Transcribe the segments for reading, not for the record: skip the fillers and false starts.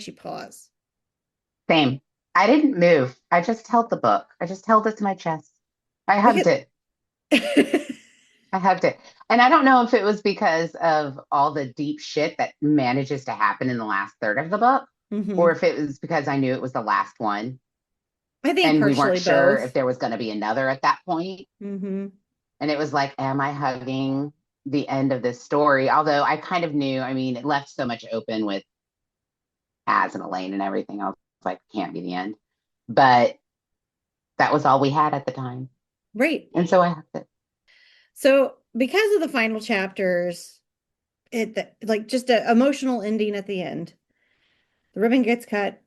you pause. Same. I didn't move. I just held the book. I just held it to my chest. I hugged Because it. I hugged it. And I don't know if it was because of all the deep shit that manages to happen in the last third of the book, or hmm if it was because I knew it was the last one I think and we weren't partially sure if both. there was going to be another at that point. hmm And it was like, am I hugging the end of this story? Although I kind of knew, I mean, it left so much open with Az and Elaine and everything. I was like, can't be the end. But that was all we had at the time. Right. And so I hugged it. So because of the final chapters, like just an emotional ending at the end. The ribbon gets cut.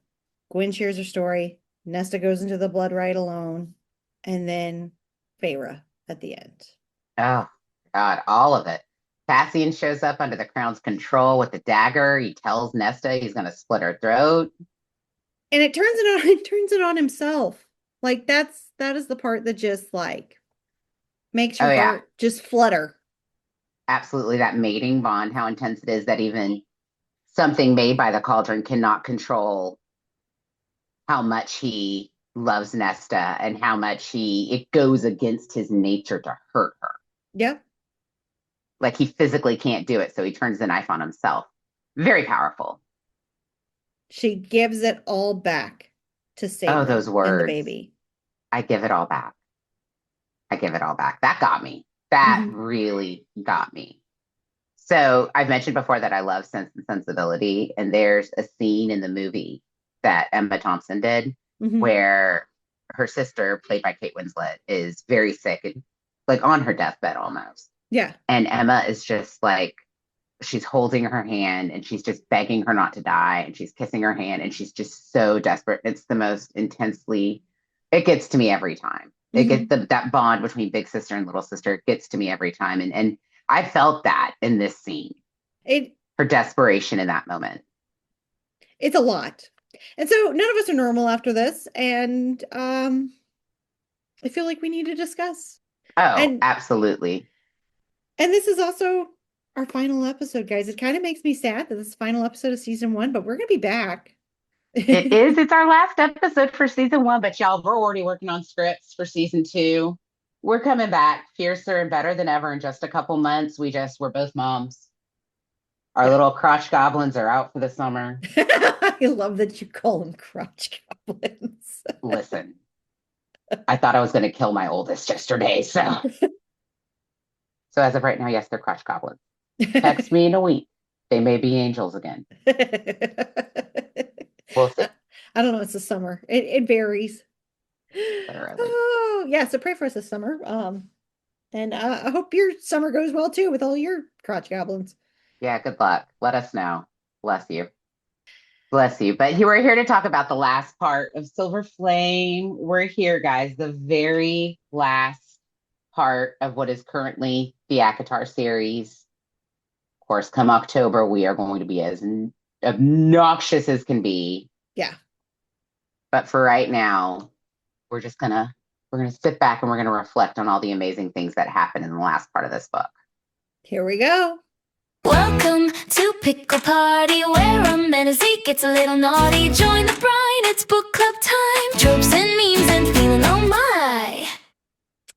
Gwyn shares her story. Nesta goes into the blood rite alone. And then Feyre at the end. Oh, God, all of it. Cassian shows up under the crown's control with the dagger. He tells Nesta he's going to split her throat. And it turns it on, it turns it on himself. Like that is the part that just like makes your Oh, yeah, heart just flutter. absolutely. That mating bond, how intense it is that even something made by the cauldron cannot control how much he loves Nesta and how much it goes against his nature to hurt her. Yep. Like he physically can't do it, so he turns the knife on himself. Very powerful. She gives it all back to save Oh, them those and the words. baby. I give it all back. I give it all back. That got me. That hmm really got me. So I've mentioned before that I love Sense and Sensibility, and there's a scene in the movie that Emma Thompson did hmm where her sister, played by Kate Winslet, is very sick and like on her deathbed almost. Yeah. And Emma is just like she's holding her hand and she's just begging her not to die and she's kissing her hand and she's just so desperate. It's the most intensely, it gets to me every time. It gets hmm that bond between big sister and little sister. It gets to me every time. And I felt that in this scene, It her desperation in that moment. it's a lot. And so none of us are normal after this. And I feel like we need to discuss. Oh, And absolutely. this is also our final episode, guys. It kind of makes me sad that this is the final episode of season one, but we're gonna be back. It is. It's our last episode for season one, but y'all, we're already working on scripts for season two. We're coming back fiercer and better than ever in just a couple months. We're both moms. Our Yeah. little crotch goblins are out for the summer. I love that you call them crotch goblins. Listen, I thought I was going to kill my oldest yesterday. So as of right now, yes, they're crotch goblins. Text me in a week. They may be angels again. We'll see. I don't know. It's the summer. It varies. Literally. Oh, yeah. So pray for us this summer. And I hope your summer goes well too with all your crotch goblins. Yeah, good luck. Let us know. Bless you. Bless you. But we're here to talk about the last part of Silver Flame. We're here, guys. The very last part of what is currently the ACOTAR series. Of course, come October, we are going to be as obnoxious as can be. Yeah. But for right now, we're gonna sit back and we're gonna reflect on all the amazing things that happened in the last part of this book. Here we go. Welcome to Pickle Party, where a menacee gets a little naughty. Join the Brine, it's book club time. Tropes and memes and feeling oh my.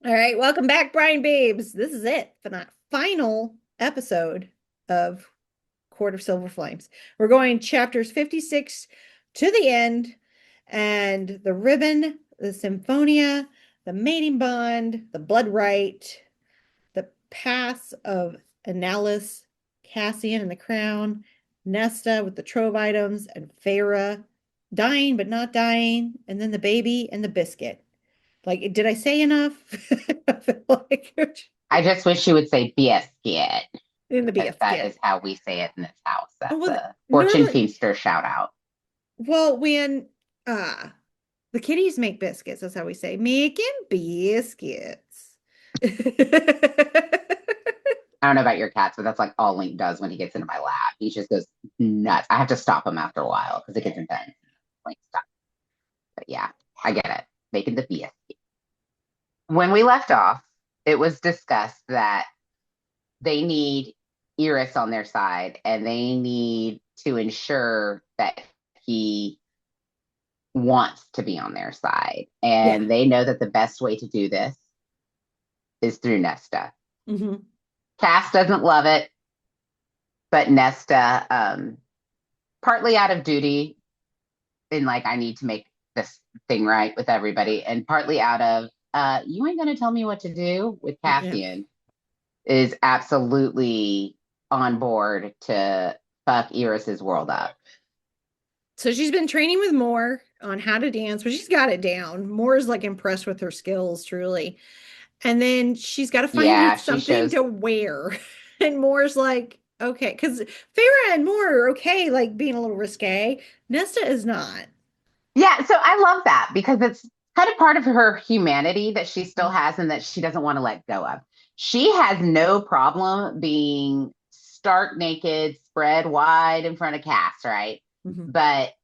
All right. Welcome back, Brine Babes. This is it for that final episode of Court of Silver Flames. We're going chapters 56 to the end, and the ribbon, the Symphonia, the mating bond, the blood rite, the pass of Enalius, Cassian and the crown, Nesta with the Trove items, and Feyre dying but not dying, and then the baby and the biscuit. Like, did I say enough? I feel like I just wish you would say biscuit in the because that biscuit. is how we say it in this house. That's Well, a fortune normally, feaster shout out. well, when the kitties make biscuits, that's how we say making biscuits. I don't know about your cats, but that's like all Link does when he gets into my lap. He just goes nuts. I have to stop him after a while because it gets intense. Like stop. But yeah, I get it. Making the biscuit. When we left off, it was discussed that they need Iris on their side and they need to ensure that he wants to be on their side. And they know that the best way to do this is through Nesta. Mm-hmm. Cass doesn't love it, but Nesta, partly out of duty, in like, I need to make this thing right with everybody, and partly out of, you ain't gonna tell me what to do with Cassian, is absolutely on board to fuck Iris's world up. So she's been training with Moore on how to dance, but she's got it down. Moore is like impressed with her skills, truly. And then she's got to find her something to wear. And Moore's like, okay, because Feyre and Moore are okay, like being a little risque. Nesta is not. Yeah, so I love that because it's kind of part of her humanity that she still has and that she doesn't want to let go of. She has no problem being stark naked, spread wide in front of Cass, right? Mm-hmm. But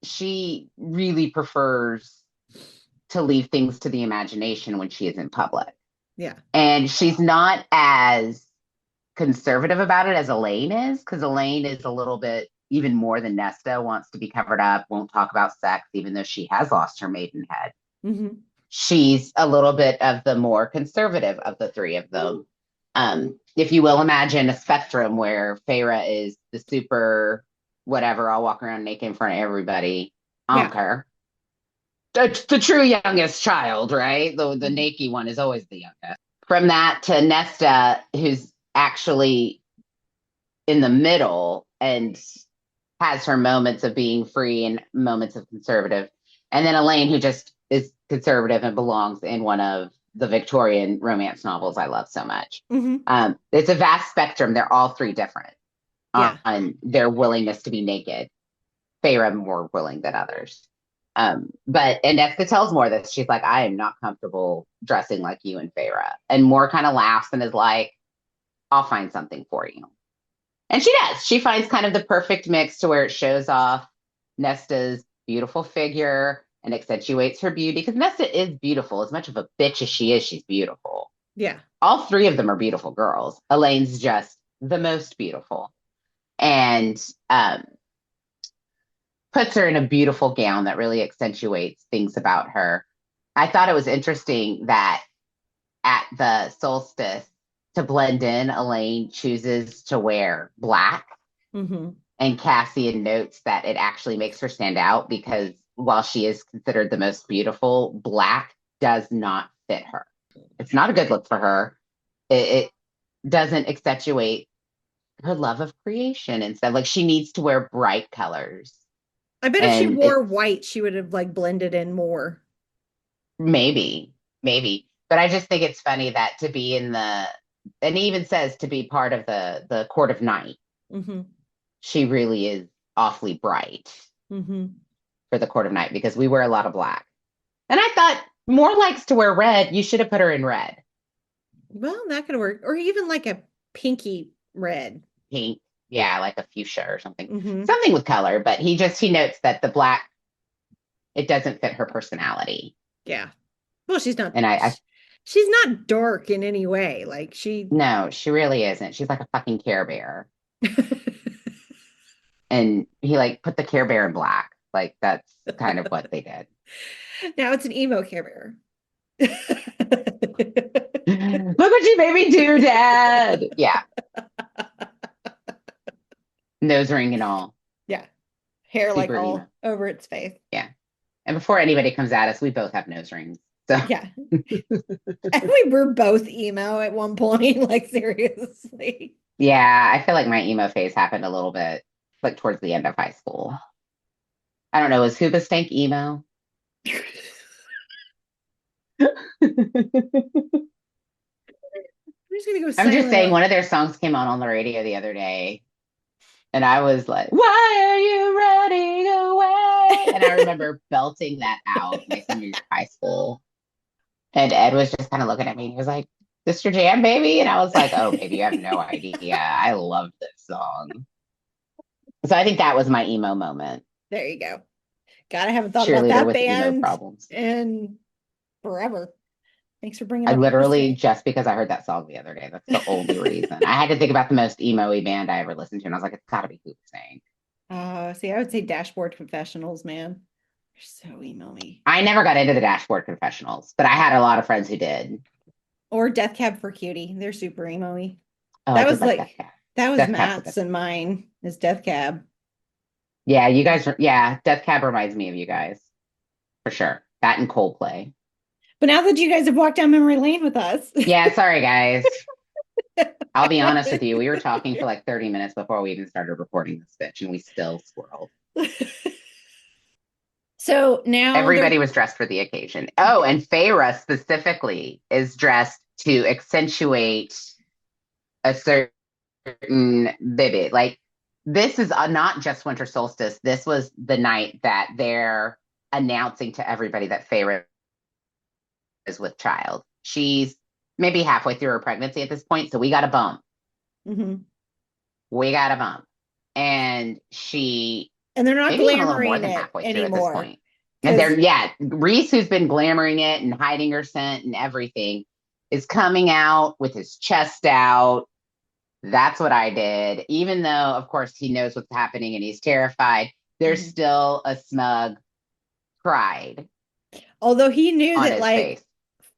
she really prefers to leave things to the imagination when she is in public. Yeah. And she's not as conservative about it as Elaine is, because Elaine is a little bit, even more than Nesta, wants to be covered up, won't talk about sex, even though she has lost her maidenhead. Mm-hmm. She's a little bit of the more conservative of the three of them. If you will, imagine a spectrum where Feyre is the super whatever, I'll walk around naked in front of everybody. I don't care. The true youngest child, right? The naked one is always the youngest. From that to Nesta, who's actually in the middle and has her moments of being free and moments of conservative. And then Elaine, who just is conservative and belongs in one of the Victorian romance novels I love so much. Mm-hmm. It's a vast spectrum. They're all three different on their willingness to be naked. Feyre more willing than others. But Nesta tells Moore that she's like, I am not comfortable dressing like you and Feyre. And Moore kind of laughs and is like, I'll find something for you. And she does. She finds kind of the perfect mix to where it shows off Nesta's beautiful figure and accentuates her beauty, because Nesta is beautiful. As much of a bitch as she is, she's beautiful. Yeah. All three of them are beautiful girls. Elaine's just the most beautiful. And puts her in a beautiful gown that really accentuates things about her. I thought it was interesting that at the solstice, to blend in, Elaine chooses to wear black. Mm-hmm. And Cassian notes that it actually makes her stand out because while she is considered the most beautiful, black does not fit her. It's not a good look for her. It doesn't accentuate her love of creation. Instead, like, she needs to wear bright colors. I bet if she wore white, she would have like blended in more. Maybe. But I just think it's funny that to be in the, and he even says to be part of the court of night, mm-hmm. she really is awfully bright mm-hmm. for the court of night, because we wear a lot of black. And I thought, Moore likes to wear red. You should have put her in red. Well, that could work. Or even like a pinky red. Pink. Yeah, like a fuchsia or something. Mm-hmm. Something with color. But he notes that the black, it doesn't fit her personality. Yeah. Well, she's not. And she's not dark in any way. Like No, she really isn't. She's like a fucking Care Bear. And he like put the Care Bear in black. Like, that's kind of what they did. Now it's an emo Care Bear. Look what you made me do, Dad. Yeah. Nose ring and all. Yeah. Hair Super like all emo. over its face. Yeah. And before anybody comes at us, we both have nose rings. So yeah. And we were both emo at one point, like, seriously. Yeah, I feel like my emo phase happened a little bit like towards the end of high school. I don't know, is Hoobastank emo? I'm just saying, one of their songs came on the radio the other day, and I was like, why are you running away? And I remember belting that out my senior year of high school. And Ed was just kind of looking at me, and he was like, "This your jam, baby?" And I was like, "Oh, baby, you have no idea. I love this song." So I think that was my emo moment. There you go. God, I haven't thought about that band in forever. Thanks for bringing it up. I literally, just because I heard that song the other day, that's the only reason. I had to think about the most emo-y band I ever listened to, and I was like, it's got to be Hoobastank. See, I would say dashboard confessionals, man. They're so emo-y. I never got into the dashboard confessionals, but I had a lot of friends who did. Or Death Cab for Cutie. They're super emo-y. Oh, I That did was like Death like Cab. that was Death Cab's a Matt's good. and mine is Death Cab. Yeah, you guys are, yeah, Death Cab reminds me of you guys for sure. That and Coldplay. But now that you guys have walked down memory lane with us. Yeah, sorry guys. I'll be honest with you. We were talking for like 30 minutes before we even started recording this bitch, and we still squirreled. So now Everybody was dressed for the occasion. Oh, and Feyre specifically is dressed to accentuate a certain baby. Like, this is not just winter solstice. This was the night that they're announcing to everybody that Feyre is with child. She's maybe halfway through her pregnancy at this point, so we got a bump. Mhm. We got a bump. And she And they're not maybe even a little more glamoring than it halfway through at this anymore. point. And they're, yeah, Rhys, who's been glamoring it and hiding her scent and everything, is coming out with his chest out. That's what I did. Even though, of course, he knows what's happening and he's terrified, there's still a smug pride Although he knew on that his like face.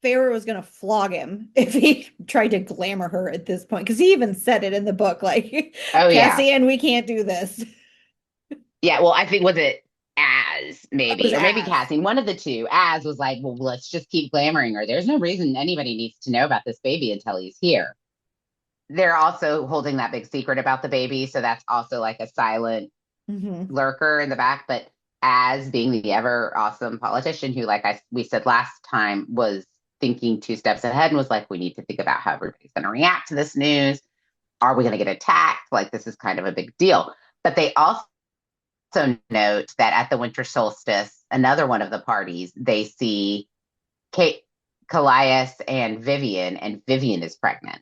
Feyre was gonna flog him if he tried to glamour her at this point. Because he even said it in the book, like, Oh, yeah. Cassian, we can't do this. Yeah, well, I think, was it Az, It maybe, was or maybe Az. Cassian, one of the two. Az was like, well, let's just keep glamoring her. There's no reason anybody needs to know about this baby until he's here. They're also holding that big secret about the baby, so that's also like a silent lurker in the back. But Az, being the ever awesome politician who, like we said last time, was thinking 2 steps ahead and was like, we need to think about how everybody's going to react to this news. Are we going to get attacked? Like, this is kind of a big deal. But they also note that at the winter solstice, another one of the parties, they see Callias and Vivian is pregnant.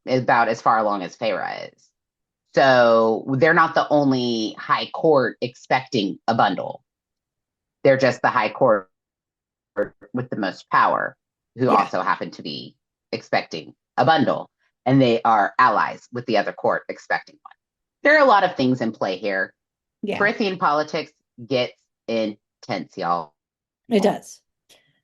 About as far along as Feyre is. So they're not the only high court expecting a bundle. They're just the high court with the most power who also happen to be expecting a bundle. And they are allies with the other court expecting one. There are a lot of things in play here. Yeah. Prithian politics gets intense, y'all. It does.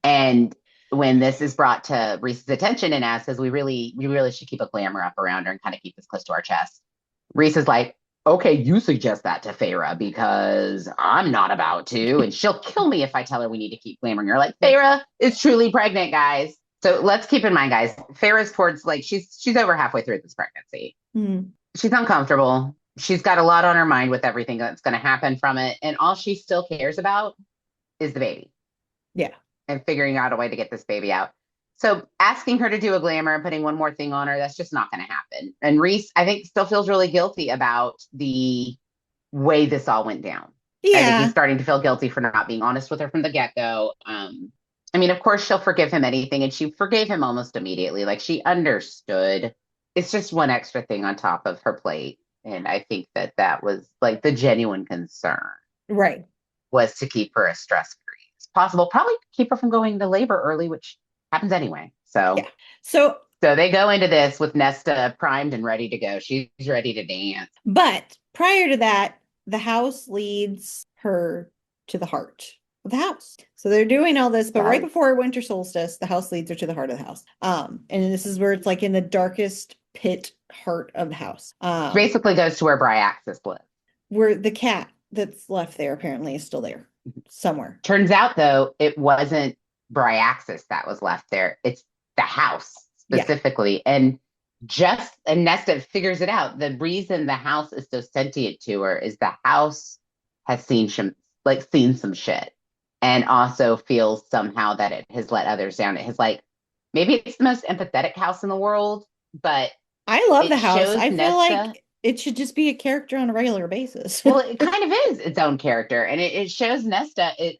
And when this is brought to Rhys's attention and Az says, we really should keep a glamour up around her and kind of keep this close to our chest. Rhys is like, okay, you suggest that to Feyre because I'm not about to, and she'll kill me if I tell her we need to keep glamoring her. Like, Feyre is truly pregnant, guys. So let's keep in mind, guys, Feyre's towards, like, she's over halfway through this pregnancy. She's uncomfortable. She's got a lot on her mind with everything that's going to happen from it. And all she still cares about is the baby. Yeah. And figuring out a way to get this baby out. So asking her to do a glamour and putting one more thing on her, that's just not going to happen. And Rhys, I think, still feels really guilty about the way this all went down. Yeah. I think he's starting to feel guilty for not being honest with her from the get-go. I mean, of course, she'll forgive him anything, and she forgave him almost immediately. Like, she understood. It's just one extra thing on top of her plate. And I think that was, like, the genuine concern. Right. Was to keep her as stress-free as possible. Probably keep her from going to labor early, which happens anyway. So, yeah. So they go into this with Nesta primed and ready to go. She's ready to dance. But prior to that, the house leads her to the heart of the house. So they're doing all this, but right before winter solstice, the house leads her to the heart of the house. And this is where it's like in the darkest pit heart of the house. Basically goes to where Briaxis lives. Where the cat that's left there apparently is still there somewhere. Turns out, though, it wasn't Briaxis that was left there. It's the house specifically. Yeah. And Nesta figures it out. The reason the house is so sentient to her is the house has seen some shit, and also feels somehow that it has let others down. It has, like, maybe it's the most empathetic house in the world, but I love the house. I feel like it should just be a character on a regular basis. Well, it kind of is its own character, and it shows Nesta. It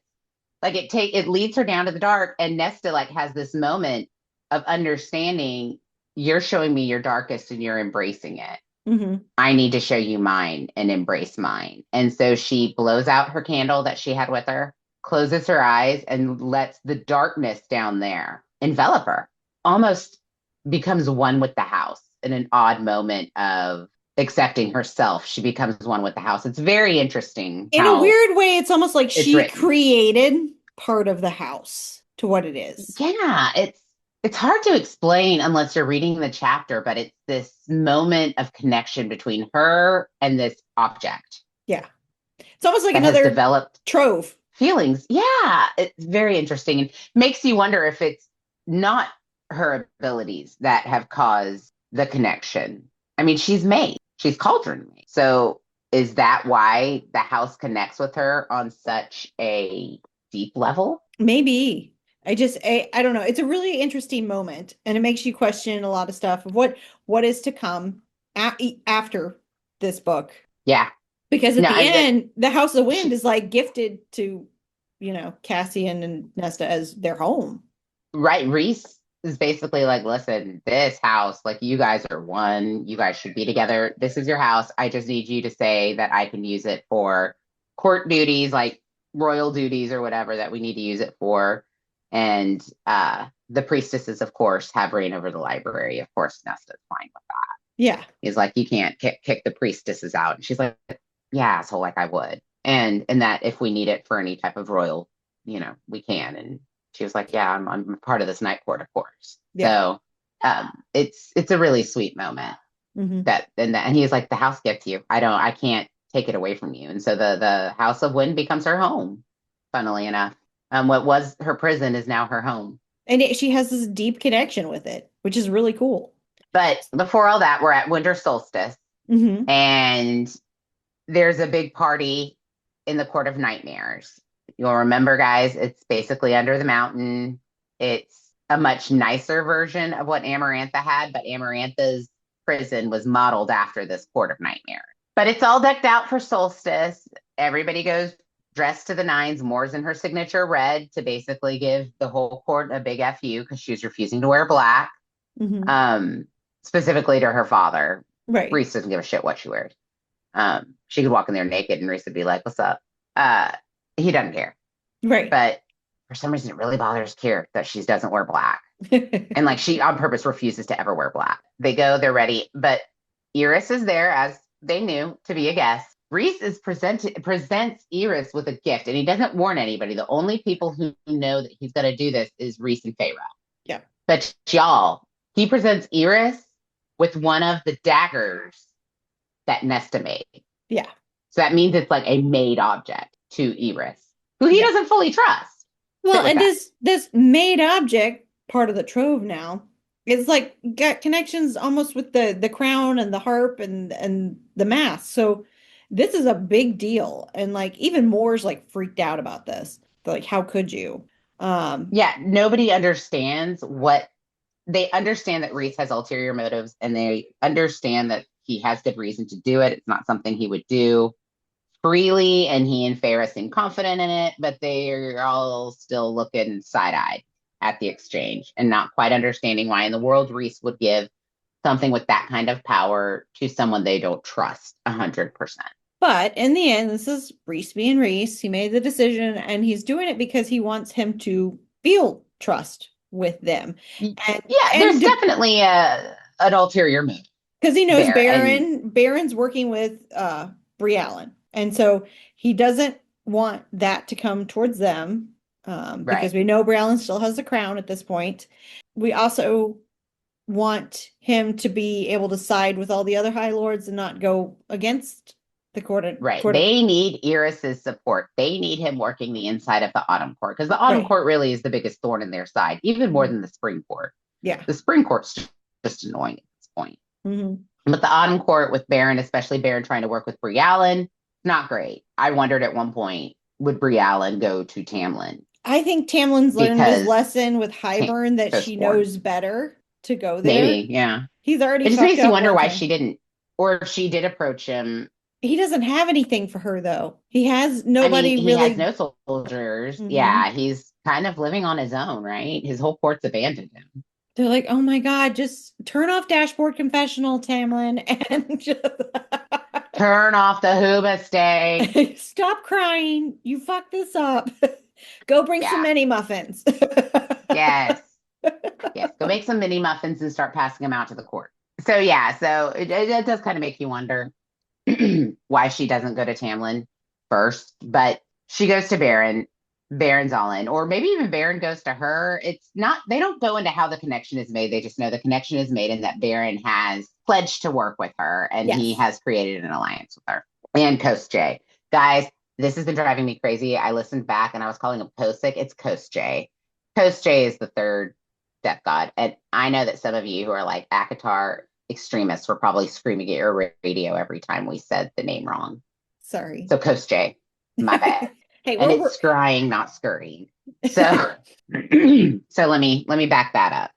leads her down to the dark, and Nesta, like, has this moment of understanding. You're showing me your darkest, and you're embracing it. I need to show you mine and embrace mine. And so she blows out her candle that she had with her, closes her eyes, and lets the darkness down there envelop her. Almost becomes one with the house in an odd moment of accepting herself. She becomes one with the house. It's very interesting. In a weird way, it's almost like she written. created part of the house to what it is. Yeah, it's hard to explain unless you're reading the chapter, but it's this moment of connection between her and this object. Yeah. It's almost like that has another developed Trove. feelings. Yeah, it's very interesting and makes you wonder if it's not her abilities that have caused the connection. I mean, she's cauldron made. So is that why the house connects with her on such a deep level? Maybe. I don't know. It's a really interesting moment, and it makes you question a lot of stuff of what is to come after this book. Yeah. Because at the end, the House of Wind is like gifted to, Cassian and Nesta as their home. Right. Rhys is basically like, listen, this house, like you guys are one. You guys should be together. This is your house. I just need you to say that I can use it for court duties, like royal duties or whatever that we need to use it for. And the priestesses, of course, have reign over the library. Of course, Nesta's fine with that. Yeah. He's like, you can't kick the priestesses out. And she's like, yeah, asshole, like I would. And that if we need it for any type of royal, we can. And she was like, yeah, I'm part of this night court, of course. Yeah. So it's a really sweet moment. Mm-hmm. And he's like, the house gets you. I can't take it away from you. And so the House of Wind becomes her home, funnily enough. What was her prison is now her home. And she has this deep connection with it, which is really cool. But before all that, we're at winter solstice. Mm-hmm. And there's a big party in the Court of Nightmares. You'll remember, guys, it's basically under the mountain. It's a much nicer version of what Amarantha had, but Amarantha's prison was modeled after this Court of Nightmares. But it's all decked out for solstice. Everybody goes dressed to the nines. Moore's in her signature red to basically give the whole court a big FU because she was refusing to wear black, specifically to her father. Right. Rhys doesn't give a shit what she wears. She could walk in there naked and Rhys would be like, what's up? He doesn't care. Right. But for some reason, it really bothers Kier that she doesn't wear black. And like she on purpose refuses to ever wear black. They go, they're ready. But Iris is there, as they knew, to be a guest. Rhys presents Iris with a gift, and he doesn't warn anybody. The only people who know that he's going to do this is Rhys and Feyre. Yeah. But y'all, he presents Iris with one of the daggers that Nesta made. Yeah. So that means it's like a made object to Iris, who he doesn't fully trust. Well, and this made object, part of the Trove now, is like got connections almost with the crown and the harp and the mask. So this is a big deal. And like even Moore's like freaked out about this. Like, how could you? Yeah, nobody understands they understand that Rhys has ulterior motives, and they understand that he has good reason to do it. It's not something he would do freely, and he and Feyre seem confident in it, but they're all still looking side-eyed at the exchange and not quite understanding why in the world Rhys would give something with that kind of power to someone they don't trust 100%. But in the end, this is Rhys being Rhys. He made the decision, and he's doing it because he wants him to feel trust with them. And there's definitely an ulterior motive. Because he knows Baron's working with Briallyn. And so he doesn't want that to come towards them because we know Briallyn still has the crown at this point. We also want him to be able to side with all the other High Lords and not go against the court. They need Iris's support. They need him working the inside of the Autumn Court because the Autumn Court really is the biggest thorn in their side, even more than the Spring Court. Yeah. The Spring Court's just annoying at this point. Mm-hmm. But the Autumn Court with Baron, especially Baron trying to work with Briallyn, not great. I wondered at one point, would Briallyn go to Tamlin? I think Tamlin's learned his lesson with Hybern that she knows better to go there. Maybe, yeah. He's already. It just makes you wonder why she didn't, or if she did approach him. He doesn't have anything for her though. He has nobody really. He has no soldiers. Mm-hmm. Yeah, he's kind of living on his own, right? His whole court's abandoned him. They're like, oh my God, just turn off Dashboard Confessional, Tamlin, and just turn off the Hooba stay. Stop crying. You fucked this up. Go bring some mini muffins. Yes. Yes. Go make some mini muffins and start passing them out to the court. So it does kind of make you wonder why she doesn't go to Tamlin first, but she goes to Baron. Baron's all in, or maybe even Baron goes to her. It's not, they don't go into how the connection is made. They just know the connection is made and that Baron has pledged to work with her and he Yes. has created an alliance with her. And Coast J. Guys, this has been driving me crazy. I listened back and I was calling him Kosick. It's Coast J. Coast J is the third death god. And I know that some of you who are like ACOTAR extremists were probably screaming at your radio every time we said the name wrong. Sorry. So Coast J, my bad. Hey, And we're it's scrying, not scurrying. So so let me back that up.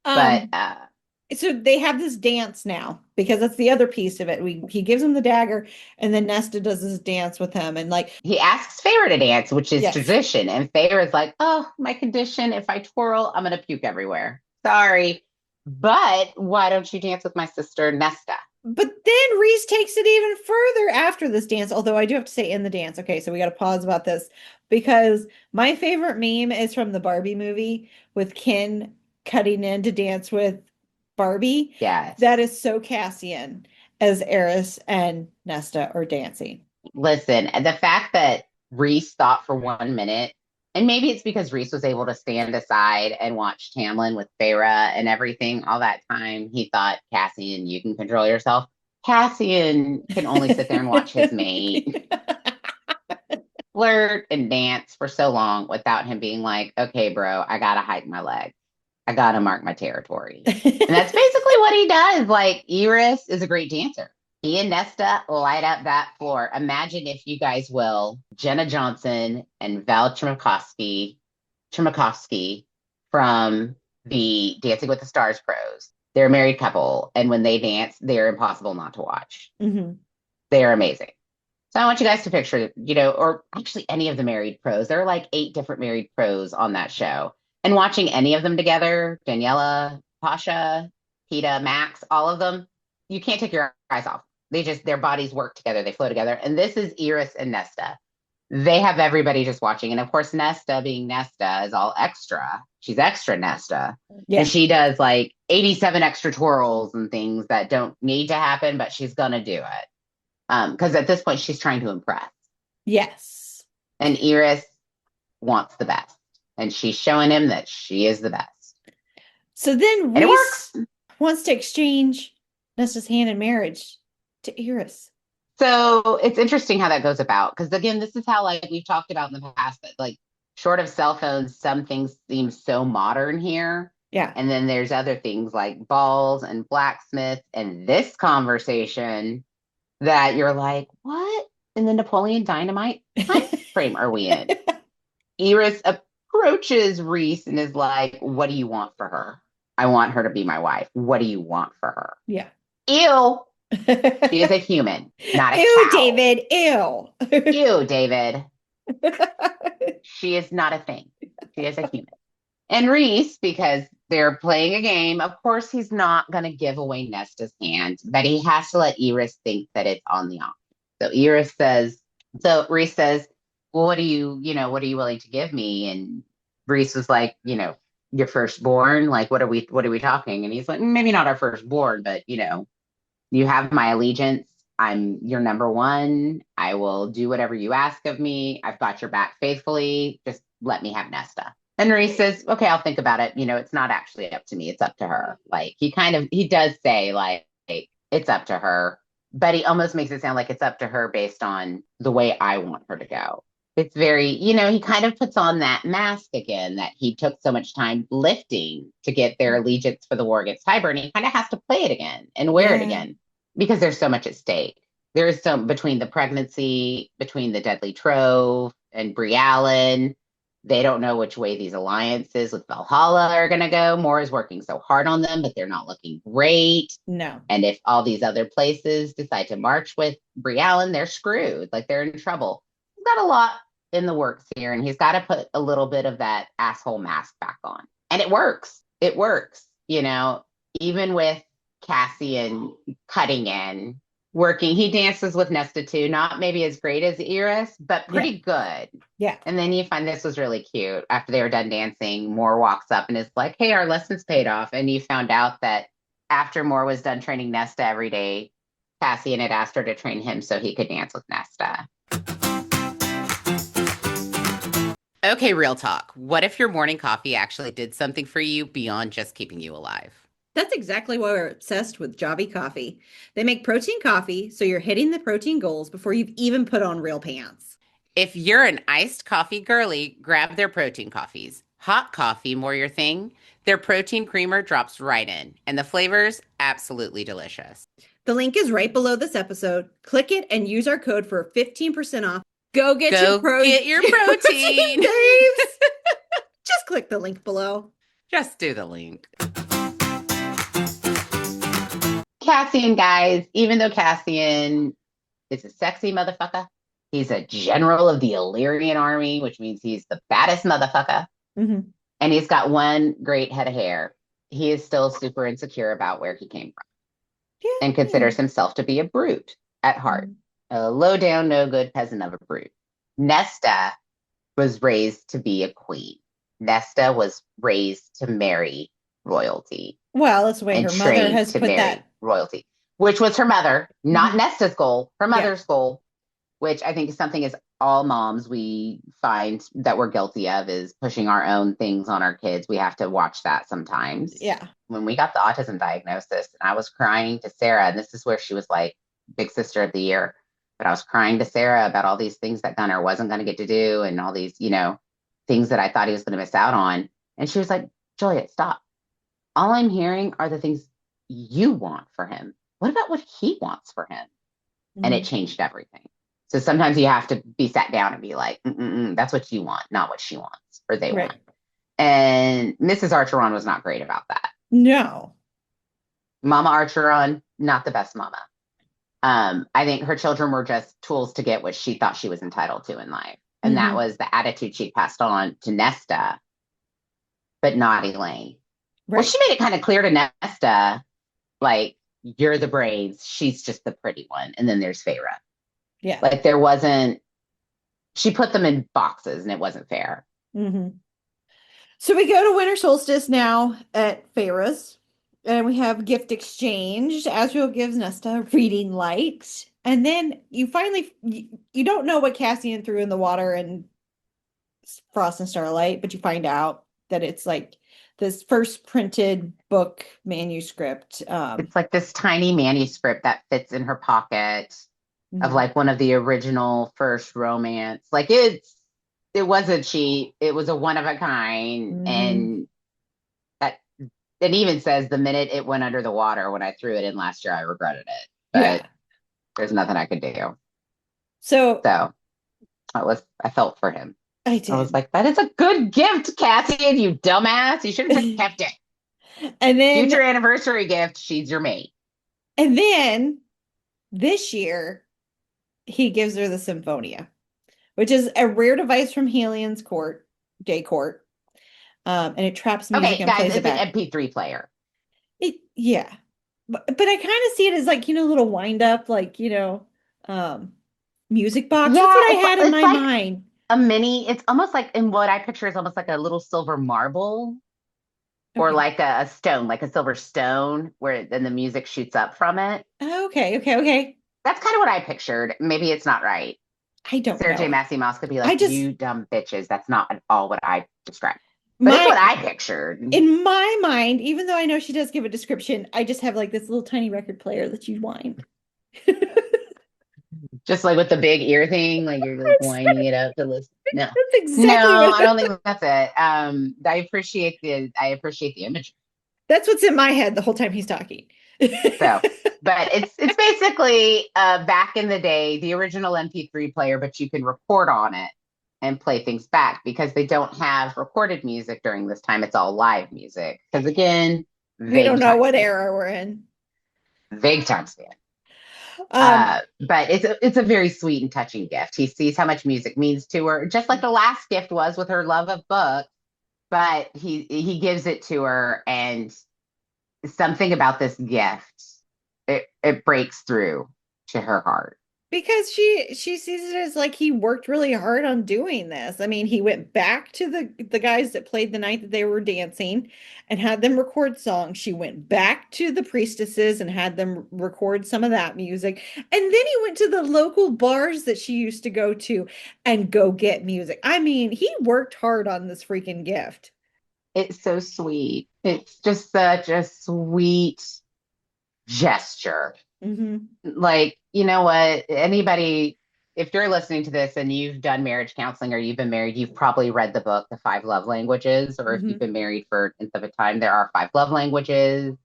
But so they have this dance now because that's the other piece of it. He gives him the dagger, and then Nesta does this dance with him, and like he asks Feyre to dance, which is Yes. tradition, and Feyre is like, "Oh, my condition: if I twirl, I'm gonna puke everywhere. Sorry, but why don't you dance with my sister Nesta?" But then Rhys takes it even further after this dance, although I do have to say in the dance. Okay, so we got to pause about this because my favorite meme is from the Barbie movie with Ken cutting in to dance with Barbie. Yes. That is so Cassian as Eris and Nesta are dancing. Listen, the fact that Rhys thought for 1 minute, and maybe it's because Rhys was able to stand aside and watch Tamlin with Feyre and everything all that time. He thought, Cassian, you can control yourself. Cassian can only sit there and watch his mate flirt and dance for so long without him being like, okay, bro, I gotta hike my leg. I gotta mark my territory. And that's basically what he does. Like, Eris is a great dancer. He and Nesta light up that floor. Imagine, if you guys will, Jenna Johnson and Val Trimakovsky from the Dancing with the Stars pros. They're a married couple, and when they dance, they're impossible not to watch. Mm-hmm. They're amazing. So I want you guys to picture, or actually any of the married pros. There are like 8 different married pros on that show. And watching any of them together, Daniela, Pasha, Peta, Max, all of them, you can't take your eyes off. Their bodies work together. They flow together. And this is Eris and Nesta. They have everybody just watching. And of course, Nesta, being Nesta, is all extra. She's extra Nesta. Yeah. And she does like 87 extra twirls and things that don't need to happen, but she's going to do it. Because at this point, she's trying to impress. Yes. And Eris wants the best. And she's showing him that she is the best. So then Rhys wants to exchange Nesta's hand in marriage to Eris. So it's interesting how that goes about. Because again, this is how, like, we've talked about in the past, that like, short of cell phones, some things seem so modern here. Yeah. And then there's other things like balls and blacksmiths and this conversation that you're like, what in the Napoleon Dynamite time frame are we in? Eris approaches Rhys and is like, what do you want for her? I want her to be my wife. What do you want for her? Yeah. Ew. She is a human, not a Ew, cow. David. Ew. Ew, David. She is not a thing. She is a human. And Rhys, because they're playing a game, of course he's not going to give away Nesta's hand, but he has to let Eris think that it's on the option. So Rhys says, well, what are you willing to give me? And Rhys was like, your firstborn, like, what are we talking? And he's like, maybe not our firstborn, but you have my allegiance. I'm your number one. I will do whatever you ask of me. I've got your back faithfully. Just let me have Nesta. And Rhys says, okay, I'll think about it. It's not actually up to me. It's up to her. Like, he does say, like, it's up to her, but he almost makes it sound like it's up to her based on the way I want her to go. It's very, he kind of puts on that mask again that he took so much time lifting to get their allegiance for the war against Tyburn. He kind of has to play it again and wear it again because there's so much at stake. There is so between the pregnancy, between the deadly Trove and Briallyn. They don't know which way these alliances with Valhalla are going to go. Moore is working so hard on them, but they're not looking great. No. And if all these other places decide to march with Briallyn, they're screwed. Like, they're in trouble. He's got a lot in the works here, and he's got to put a little bit of that asshole mask back on. And it works. It works. Even with Cassian cutting in, working, he dances with Nesta too. Not maybe as great as Eris, but pretty good. Yeah. And then you find this was really cute. After they were done dancing, Moore walks up and is like, hey, our lessons paid off. And you found out that after Moore was done training Nesta every day, Cassian had asked her to train him so he could dance with Nesta. Okay, real talk. What if your morning coffee actually did something for you beyond just keeping you alive? That's exactly why we're obsessed with Jobby Coffee. They make protein coffee, so you're hitting the protein goals before you've even put on real pants. If you're an iced coffee girly, grab their protein coffees. Hot coffee, more your thing? Their protein creamer drops right in, and the flavor's absolutely delicious. The link is right below this episode. Click it and use our code for 15% off. Go get your protein. Babes. Just click the link below. Just do the link. Cassian, guys, even though Cassian is a sexy motherfucker, he's a general of the Illyrian army, which means he's the baddest motherfucker. Mm-hmm. And he's got one great head of hair. He is still super insecure about where he came from and considers himself to be a brute at heart, a low down, no good peasant of a brute. Nesta was raised to be a queen. Nesta was raised to marry royalty. Well, that's the way her mother has put that. Royalty, which was her mother, not Nesta's goal, her mother's goal, which I think is something as all moms we find that we're guilty of, is pushing our own things on our kids. We have to watch that sometimes. Yeah. When we got the autism diagnosis, and I was crying to Sarah, and this is where she was like big sister of the year, but I was crying to Sarah about all these things that Gunnar wasn't going to get to do and all these, things that I thought he was going to miss out on. And she was like, Juliet, stop. All I'm hearing are the things you want for him. What about what he wants for him? And it changed everything. So sometimes you have to be sat down and be like, that's what you want, not what she wants or they want. And Mrs. Archeron was not great about that. No. Mama Archeron, not the best mama. I think her children were just tools to get what she thought she was entitled to in life. And that was the attitude she passed on to Nesta, but not Elaine. Right. Well, she made it kind of clear to Nesta, like, you're the braids, she's just the pretty one. And then there's Feyre. Yeah. Like she put them in boxes and it wasn't fair. Mm-hmm. So we go to Winter Solstice now at Feyre's, and we have gift exchange. Asriel gives Nesta reading light. And then you finally, you don't know what Cassian threw in the water and Frost and Starlight, but you find out that it's like this first printed book manuscript. It's like this tiny manuscript that fits in her pocket of like one of the original first romance. Like it wasn't cheap. It was a one of a kind. And that it even says the minute it went under the water when I threw it in last year, I regretted it. But there's nothing I could do. So I felt for him. I did. I was like, that is a good gift, Cassian, you dumbass. You should have just kept it. And then future anniversary gift, she's your mate. And then this year, he gives her the Symphonia, which is a rare device from Helian's court, Day Court. And it traps music and plays it back. It's an MP3 player. But I kind of see it as like, a little wind up, like, music box. That's what I had in my mind. A mini, it's almost like, in what I picture is almost like a little silver marble or like a stone, like a silver stone where then the music shoots up from it. Okay. That's kind of what I pictured. Maybe it's not right. I don't know. Sarah J. Massey Moss could be like, you dumb bitches. That's not at all what I described. But that's what I pictured. In my mind, even though I know she does give a description, I just have like this little tiny record player that you wind. Just like with the big ear thing, like you're like winding it up to listen. No, that's exactly I don't think that's it. I appreciate the imagery. That's what's in my head the whole time he's talking. But it's basically back in the day, the original MP3 player, but you can record on it and play things back because they don't have recorded music during this time. It's all live music. Because again, we don't know what era we're in. Vague time span. But it's a very sweet and touching gift. He sees how much music means to her, just like the last gift was with her love of books. But he gives it to her, and something about this gift, it breaks through to her heart. Because she sees it as like he worked really hard on doing this. I mean, he went back to the guys that played the night that they were dancing and had them record songs. She went back to the priestesses and had them record some of that music. And then he went to the local bars that she used to go to and go get music. I mean, he worked hard on this freaking gift. It's so sweet. It's just such a sweet gesture. Mm-hmm. Like, you know what? Anybody, if you're listening to this and you've done marriage counseling or you've been married, you've probably read the book, The Five Love Languages, or if Mm-hmm. you've been married for instance of a time, there are five love languages.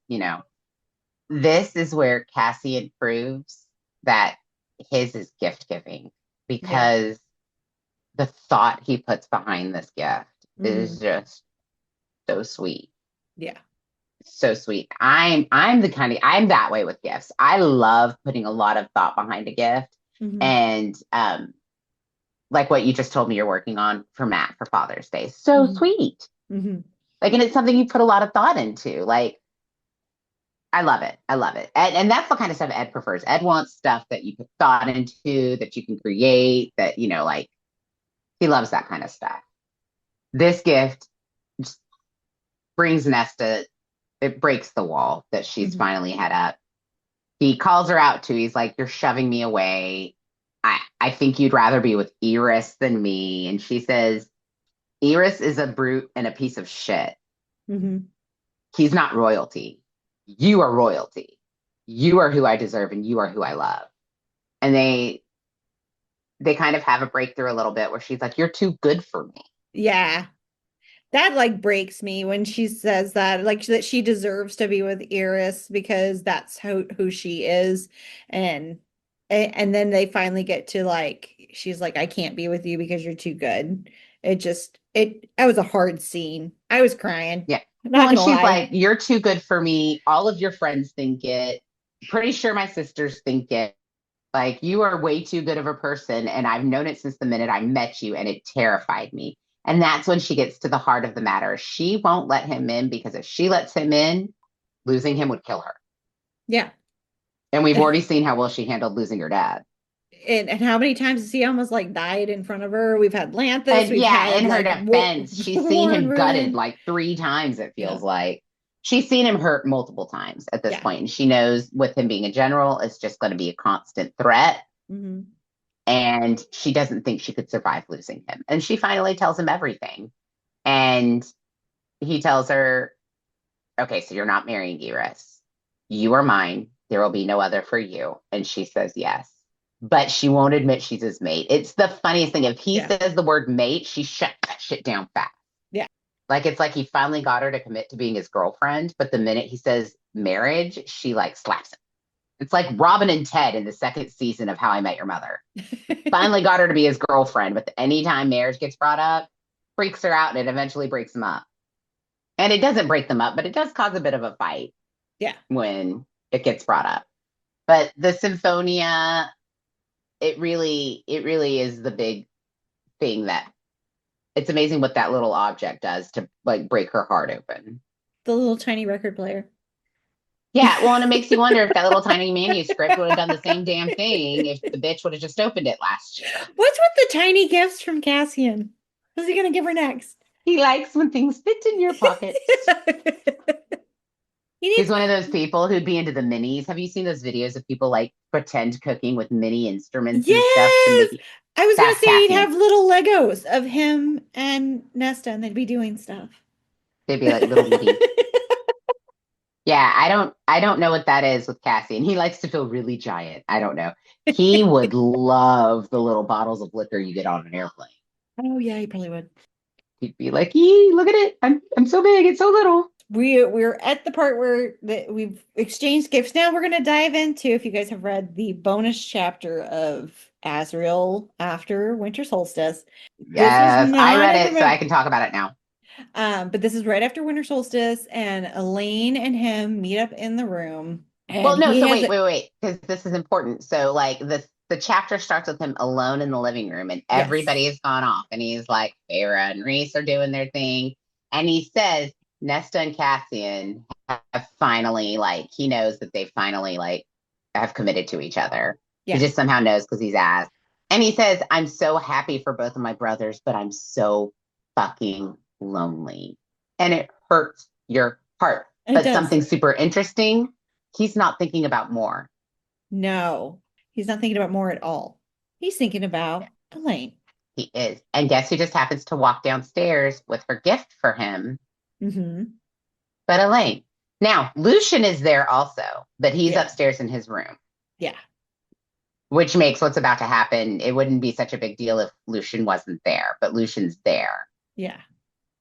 This is where Cassian proves that his is gift giving Yeah. because the thought he puts behind this gift Mm-hmm. is just so sweet. Yeah. So sweet. I'm that way with gifts. I love putting a lot of thought behind a gift. Mm-hmm. And like what you just told me you're working on for Matt for Father's Day. So Mm-hmm. sweet. Mm-hmm. Like, and it's something you put a lot of thought into. Like, I love it. I love it. And that's the kind of stuff Ed prefers. Ed wants stuff that you put thought into, that you can create, that, like he loves that kind of stuff. This gift just brings Nesta, it breaks the wall that she's Mm-hmm. finally had up. He calls her out too. He's like, "You're shoving me away. I think you'd rather be with Iris than me." And she says, "Iris is a brute and a piece of shit. Mm-hmm. He's not royalty. You are royalty. You are who I deserve and you are who I love." And they kind of have a breakthrough a little bit where she's like, "You're too good for me." Yeah. That like breaks me when she says that, like that she deserves to be with Iris because that's who she is. And and then they finally get to like she's like, I can't be with you because you're too good. That was a hard scene. I was crying. Yeah. Well, Not and gonna she's lie. like, "You're too good for me. All of your friends think it. Pretty sure my sisters think it. Like, you are way too good of a person. And I've known it since the minute I met you, and it terrified me." And that's when she gets to the heart of the matter. She won't let him in because if she lets him in, losing him would kill her. Yeah. And we've already seen how well she handled losing her dad. And how many times has he almost like died in front of her? We've had Lanthus, And we've yeah, had in her like defense, she's seen Warren him gutted ruin. like 3 times, it Yeah. feels like. She's seen him hurt multiple times at this Yeah. point, and she knows with him being a general, it's just going to be a constant threat. Mm-hmm. And she doesn't think she could survive losing him. And she finally tells him everything. And he tells her, "Okay, so you're not marrying Iris. You are mine. There will be no other for you." And she says yes. But she won't admit she's his mate. It's the funniest thing. If he says the word mate, she shut that shit down fast. Yeah. Like, it's like he finally got her to commit to being his girlfriend. But the minute he says marriage, she like slaps him. It's like Robin and Ted in the second season of How I Met Your Mother. Finally got her to be his girlfriend. But anytime marriage gets brought up, freaks her out, and it eventually breaks them up. And it doesn't break them up, but it does cause a bit of a fight. Yeah. When it gets brought up. But the Symphonia, it really is the big thing that it's amazing what that little object does to like break her heart open. The little tiny record player. Yeah, well, and it makes you wonder if that little tiny manuscript would have done the same damn thing if the bitch would have just opened it last year. What's with the tiny gifts from Cassian? What's he gonna give her next? He likes when things fit in your pocket. He's one of those people who'd be into the minis. Have you seen those videos of people like pretend cooking with mini instruments and stuff? Yes. I was gonna That's say he'd Cassian. have little Legos of him and Nesta, and they'd be doing stuff. They'd be like little bitty. Yeah, I don't know what that is with Cassian. He likes to feel really giant. I don't know. He would love the little bottles of liquor you get on an airplane. Oh yeah, he probably would. He'd be like, "Ee, look at it. I'm so big, it's so little." We're at the part where we've exchanged gifts. Now we're gonna dive into, if you guys have read the bonus chapter of Azrael after Winter Solstice. Yes, I read it, so about- I can talk about it now. But this is right after Winter Solstice, and Elaine and him meet up in the room. And Well, no, he so has wait, because this is important. So like the chapter starts with him alone in the living room, and everybody has gone off, and he's like, Feyre and Rhys are doing their thing, and he says Nesta and Cassian have finally, like, he knows that they finally like have committed to each other. Yeah. He just somehow knows because he's asked. And he says, I'm so happy for both of my brothers, but I'm so fucking lonely. And it hurts your heart. It But does. something super interesting, he's not thinking about more. No, he's not thinking about more at all. He's thinking about Elaine. He is. And guess who just happens to walk downstairs with her gift for him? Mm-hmm. But Elaine. Now, Lucian is there also, but he's Yeah. upstairs in his room. Yeah. Which makes what's about to happen, it wouldn't be such a big deal if Lucian wasn't there, but Lucian's there. Yeah.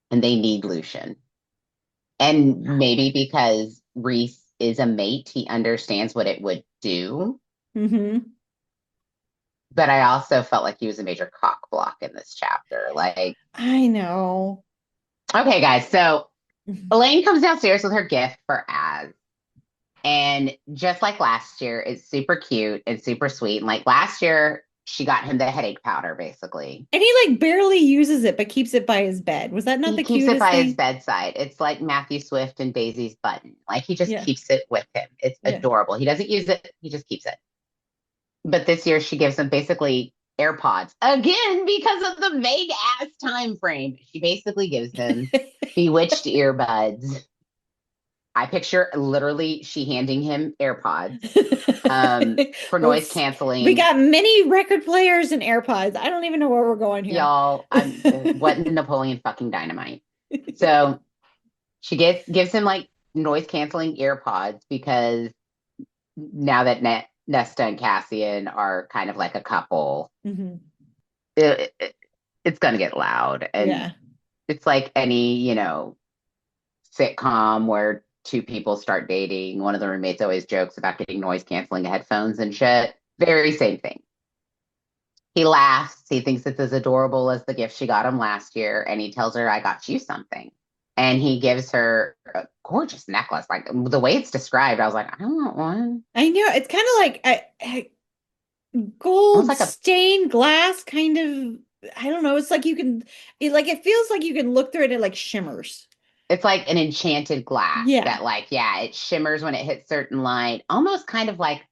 And they need Lucian. And maybe because Rhys is a mate, he understands what it would do. Mm-hmm. But I also felt like he was a major cock block in this chapter. Like, I know. okay, guys, so Mhm. Elaine comes downstairs with her gift for Az. And just like last year, it's super cute and super sweet. And like last year, she got him the headache powder, basically. And he like barely uses it, but keeps it by his bed. Was that not He the keeps cutest it by thing? his bedside. It's like Matthew Swift and Daisy's button. Like he just Yeah. keeps it with him. It's Yeah. adorable. He doesn't use it. He just keeps it. But this year she gives him basically AirPods again because of the big ass time frame. She basically gives him bewitched earbuds. I picture literally she handing him AirPods for Well, noise canceling. We got many record players and AirPods. I don't even know where we're going here. Y'all, what Napoleon fucking Dynamite. So she gives him like noise canceling AirPods because now that Nesta and Cassian are kind of like a couple, Mm-hmm. it's gonna get loud. And Yeah. it's like any, sitcom where two people start dating. One of the roommates always jokes about getting noise canceling headphones and shit. Very same thing. He laughs. He thinks it's as adorable as the gift she got him last year. And he tells her, I got you something. And he gives her a gorgeous necklace. Like the way it's described, I was like, I want one. I know. It's kind of like gold Almost like a- stained glass kind of. I don't know. It's like it feels like you can look through it and it like shimmers. It's like an enchanted glass Yeah. that it shimmers when it hits certain light. Almost kind of like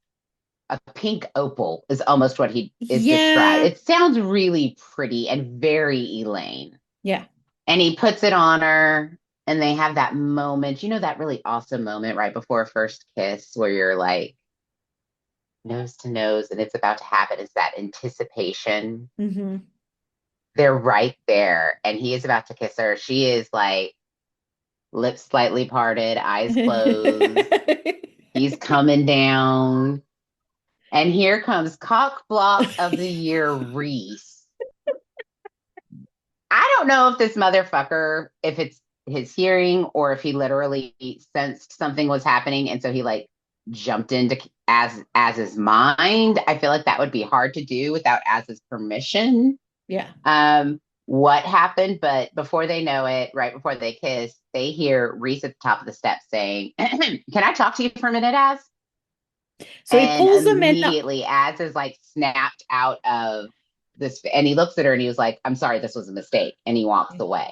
a pink opal is almost what he is described. It sounds really pretty and very Elaine. Yeah. And he puts it on her and they have that moment, that really awesome moment right before a first kiss where you're like nose to nose and it's about to happen. It's that anticipation. Mm-hmm. They're right there and he is about to kiss her. She is like lips slightly parted, eyes closed. He's coming down. And here comes cock block of the year, Rhys. I don't know if this motherfucker, if it's his hearing or if he literally sensed something was happening. And so he like jumped into Az's mind. I feel like that would be hard to do without Az's permission. Yeah. What happened? But before they know it, right before they kiss, they hear Rhys at the top of the steps saying, can I talk to you for a minute, Az? So he pulls him in. Immediately, Az is like snapped out of this, and he looks at her and he was like, I'm sorry, this was a mistake. And he walks away.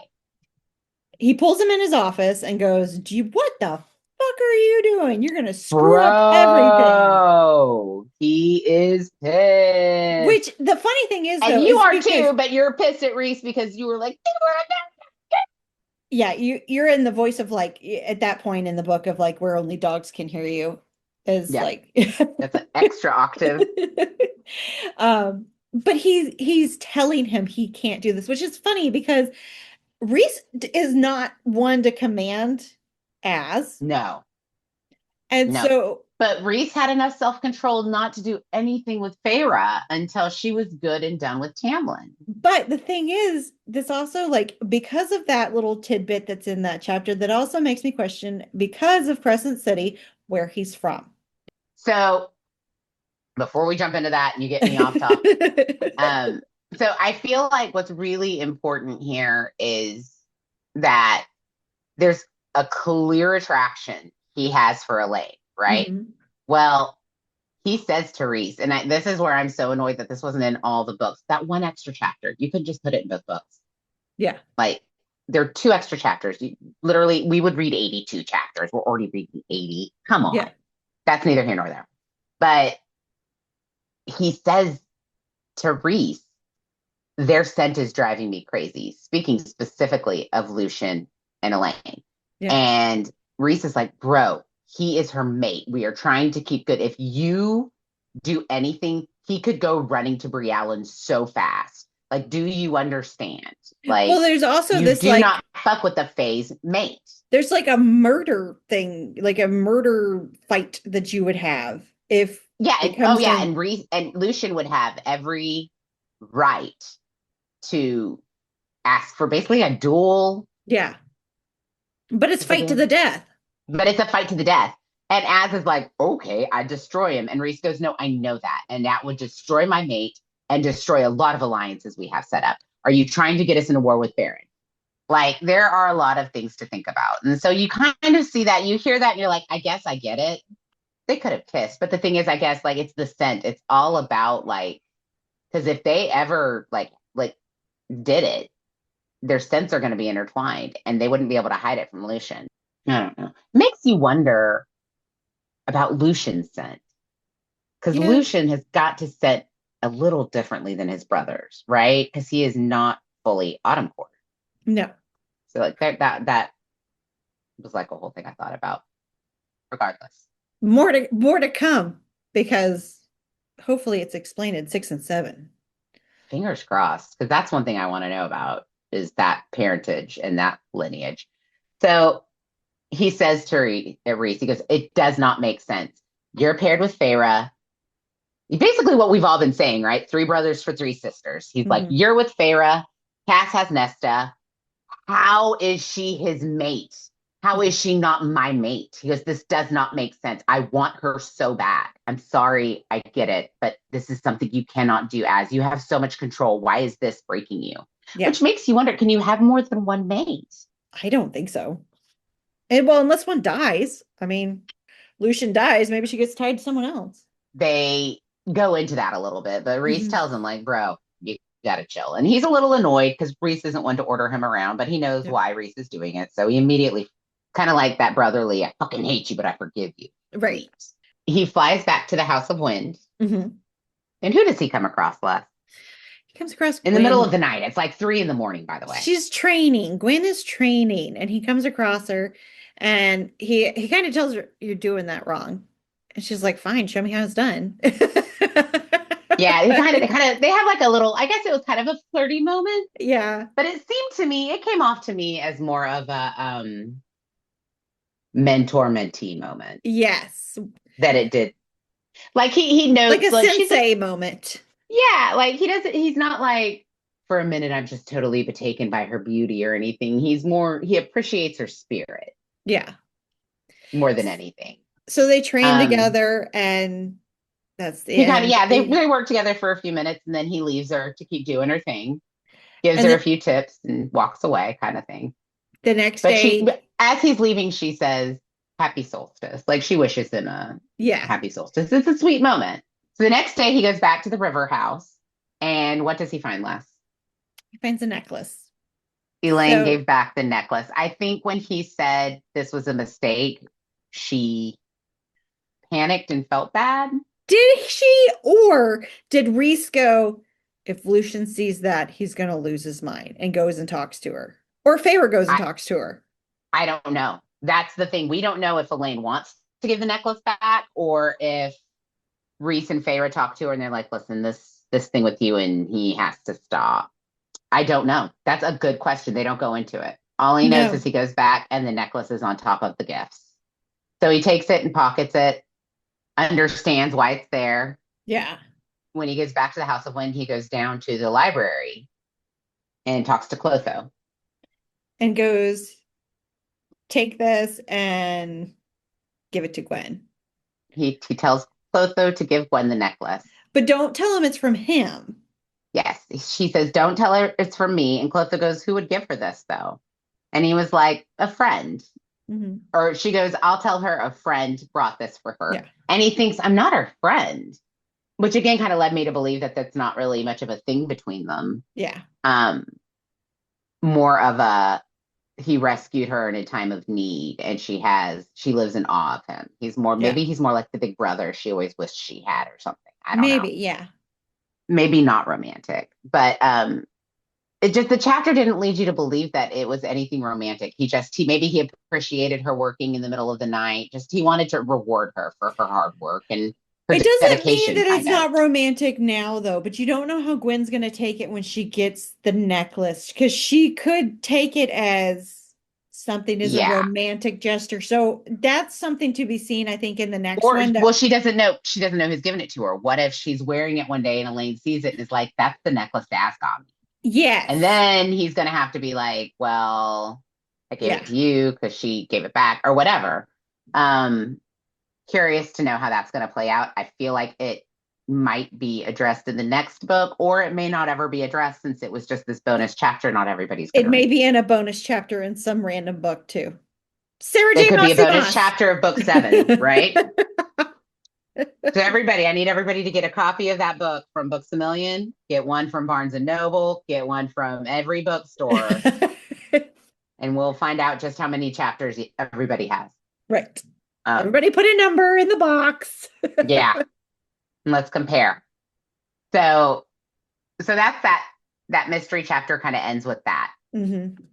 He pulls him in his office and goes, what the fuck are you doing? You're going to screw up everything. He is pissed. Which the funny thing is, and you are too, but you're pissed at Rhys because you were like, yeah, you're in the voice of like, at that point in the book of like, where only dogs can hear you is like. That's an extra octave. But he's telling him he can't do this, which is funny because Rhys is not one to command Az. No. And so. But Rhys had enough self-control not to do anything with Feyre until she was good and done with Tamlin. But the thing is, this also, like, because of that little tidbit that's in that chapter, that also makes me question, because of Crescent City, where he's from. So, before we jump into that and you get me off topic, so I feel like what's really important here is that there's a clear attraction he has for Elaine, right? Mm-hmm. Well, he says to Rhys, and this is where I'm so annoyed that this wasn't in all the books, that one extra chapter, you could just put it in both books. Yeah. Like, there are 2 extra chapters. Literally, we would read 82 chapters. We're already reading 80. Come on. Yeah. That's neither here nor there. But he says to Reese, their scent is driving me crazy, speaking specifically of Lucian and Elaine. Yeah. And Reese is like, bro, he is her mate. We are trying to keep good. If you do anything, he could go running to Briallyn so fast. Like, do you understand? Like, Well, there's also you this do like not fuck with the phase mate. there's like a murder thing, like a murder fight that you would have if Yeah, it and, comes down. and Reese and Lucian would have every right to ask for basically a duel. Yeah. But it's fight to the death. But it's a fight to the death. And Az is like, okay, I destroy him. And Reese goes, no, I know that. And that would destroy my mate and destroy a lot of alliances we have set up. Are you trying to get us in a war with Baron? Like, there are a lot of things to think about. And so you kind of see that, you hear that, and you're like, I guess I get it. They could have kissed. But the thing is, I guess, like, it's the scent. It's all about, like, because if they ever, like did it, their scents are going to be intertwined, and they wouldn't be able to hide it from Lucian. I don't know. Makes you wonder about Lucian's scent. Because Yeah. Lucian has got to scent a little differently than his brothers, right? Because he is not fully autumn core. No. So like that was like a whole thing I thought about. Regardless. More to come, because hopefully it's explained in 6 and 7. Fingers crossed. Because that's one thing I want to know about, is that parentage and that lineage. So he says to Reese, he goes, it does not make sense. You're paired with Feyre. Basically what we've all been saying, right? 3 brothers for 3 sisters. He's like, you're with Feyre. Cass has Nesta. How is she his mate? How is she not my mate? He goes, this does not make sense. I want her so bad. I'm sorry, I get it, but this is something you cannot do, as you have so much control. Why is this breaking you? Yeah. Which makes you wonder, can you have more than one mate? I don't think so. And well, unless one dies. I mean, Lucian dies, maybe she gets tied to someone else. They go into that a little bit, but Reese tells him, like, bro, you gotta chill. And he's a little annoyed because Reese isn't one to order him around, but he knows why Reese is doing it. So he immediately, kind of like that brotherly, I fucking hate you, but I forgive you. Right. He flies back to the House of Wind. Mm-hmm. And who does he come across, Les? He comes across in Gwyn. the middle of the night. It's like 3 a.m, by the way. She's training. Gwyn is training, and he comes across her, and he kind of tells her, you're doing that wrong. And she's like, fine, show me how it's done. Yeah, they have like a little, I guess it was kind of a flirty moment. Yeah. But it came off to me as more of a mentor-mentee moment. Yes. That it did. Like he knows, like a sensei moment. Yeah, like he's not like, for a minute I'm just totally taken by her beauty or anything. He appreciates her spirit. Yeah. More than anything. So they train together, and that's the end. They work together for a few minutes, and then he leaves her to keep doing her thing. Gives her a few tips and walks away, kind of thing. The next day, as he's leaving, she says, happy solstice. Like, she wishes him a happy solstice. It's a sweet moment. So the next day he goes back to the river house, and what does he find, Les? He finds a necklace. Elaine gave back the necklace. I think when he said this was a mistake, she panicked and felt bad. Did she, or did Reese go, if Lucian sees that, he's going to lose his mind, and goes and talks to her? Or Feyre goes and talks to her? I don't know. That's the thing. We don't know if Elaine wants to give the necklace back, or if Reese and Feyre talk to her and they're like, listen, this thing with you, and he has to stop. I don't know. That's a good question. They don't go into it. All he knows is he goes back and the necklace is on top of the gifts. So he takes it and pockets it, understands why it's there. Yeah. When he gets back to the House of Wind, he goes down to the library and talks to Clotho. And goes, take this and give it to Gwyn. He tells Clotho to give Gwyn the necklace. But don't tell him it's from him. Yes. She says, don't tell her it's from me. And Clotho goes, who would give her this, though? And he was like, a friend. Mm-hmm. Or she goes, I'll tell her a friend brought this for her. Yeah. And he thinks, I'm not her friend. Which, again, kind of led me to believe that that's not really much of a thing between them. Yeah. More of a, he rescued her in a time of need, and she lives in awe of him. Maybe he's more like the big brother she always wished she had, or something. I don't know. Maybe, yeah. Maybe not romantic, but it just, the chapter didn't lead you to believe that it was anything romantic. Maybe he appreciated her working in the middle of the night. Just he wanted to reward her for her hard work and her It doesn't mean dedication, that it's kind of. not romantic now, though, but you don't know how Gwyn's going to take it when she gets the necklace, because she could take it as something as a Yeah. romantic gesture. So that's something to be seen, I think, in the next Or one. well, she doesn't know. She doesn't know who's giving it to her. What if she's wearing it one day and Elaine sees it and is like, "That's the necklace Daz got me." Yes. And then he's going to have to be like, "Well, I gave it to you because she gave it back," or whatever. Curious to know how that's going to play out. I feel like it might be addressed in the next book, or it may not ever be addressed since it was just this bonus chapter. Not everybody's going It to may read. be in a bonus chapter in some random book, too. Sarah J. It could be a Maas bonus Maas. chapter of book 7, right? So everybody, I need everybody to get a copy of that book from Books A Million. Get one from Barnes and Noble. Get one from every bookstore, and we'll find out just how many chapters everybody has. Right. Everybody put a number in the box. Yeah. And let's compare. So that's that mystery chapter kind of ends with that. Mm-hmm.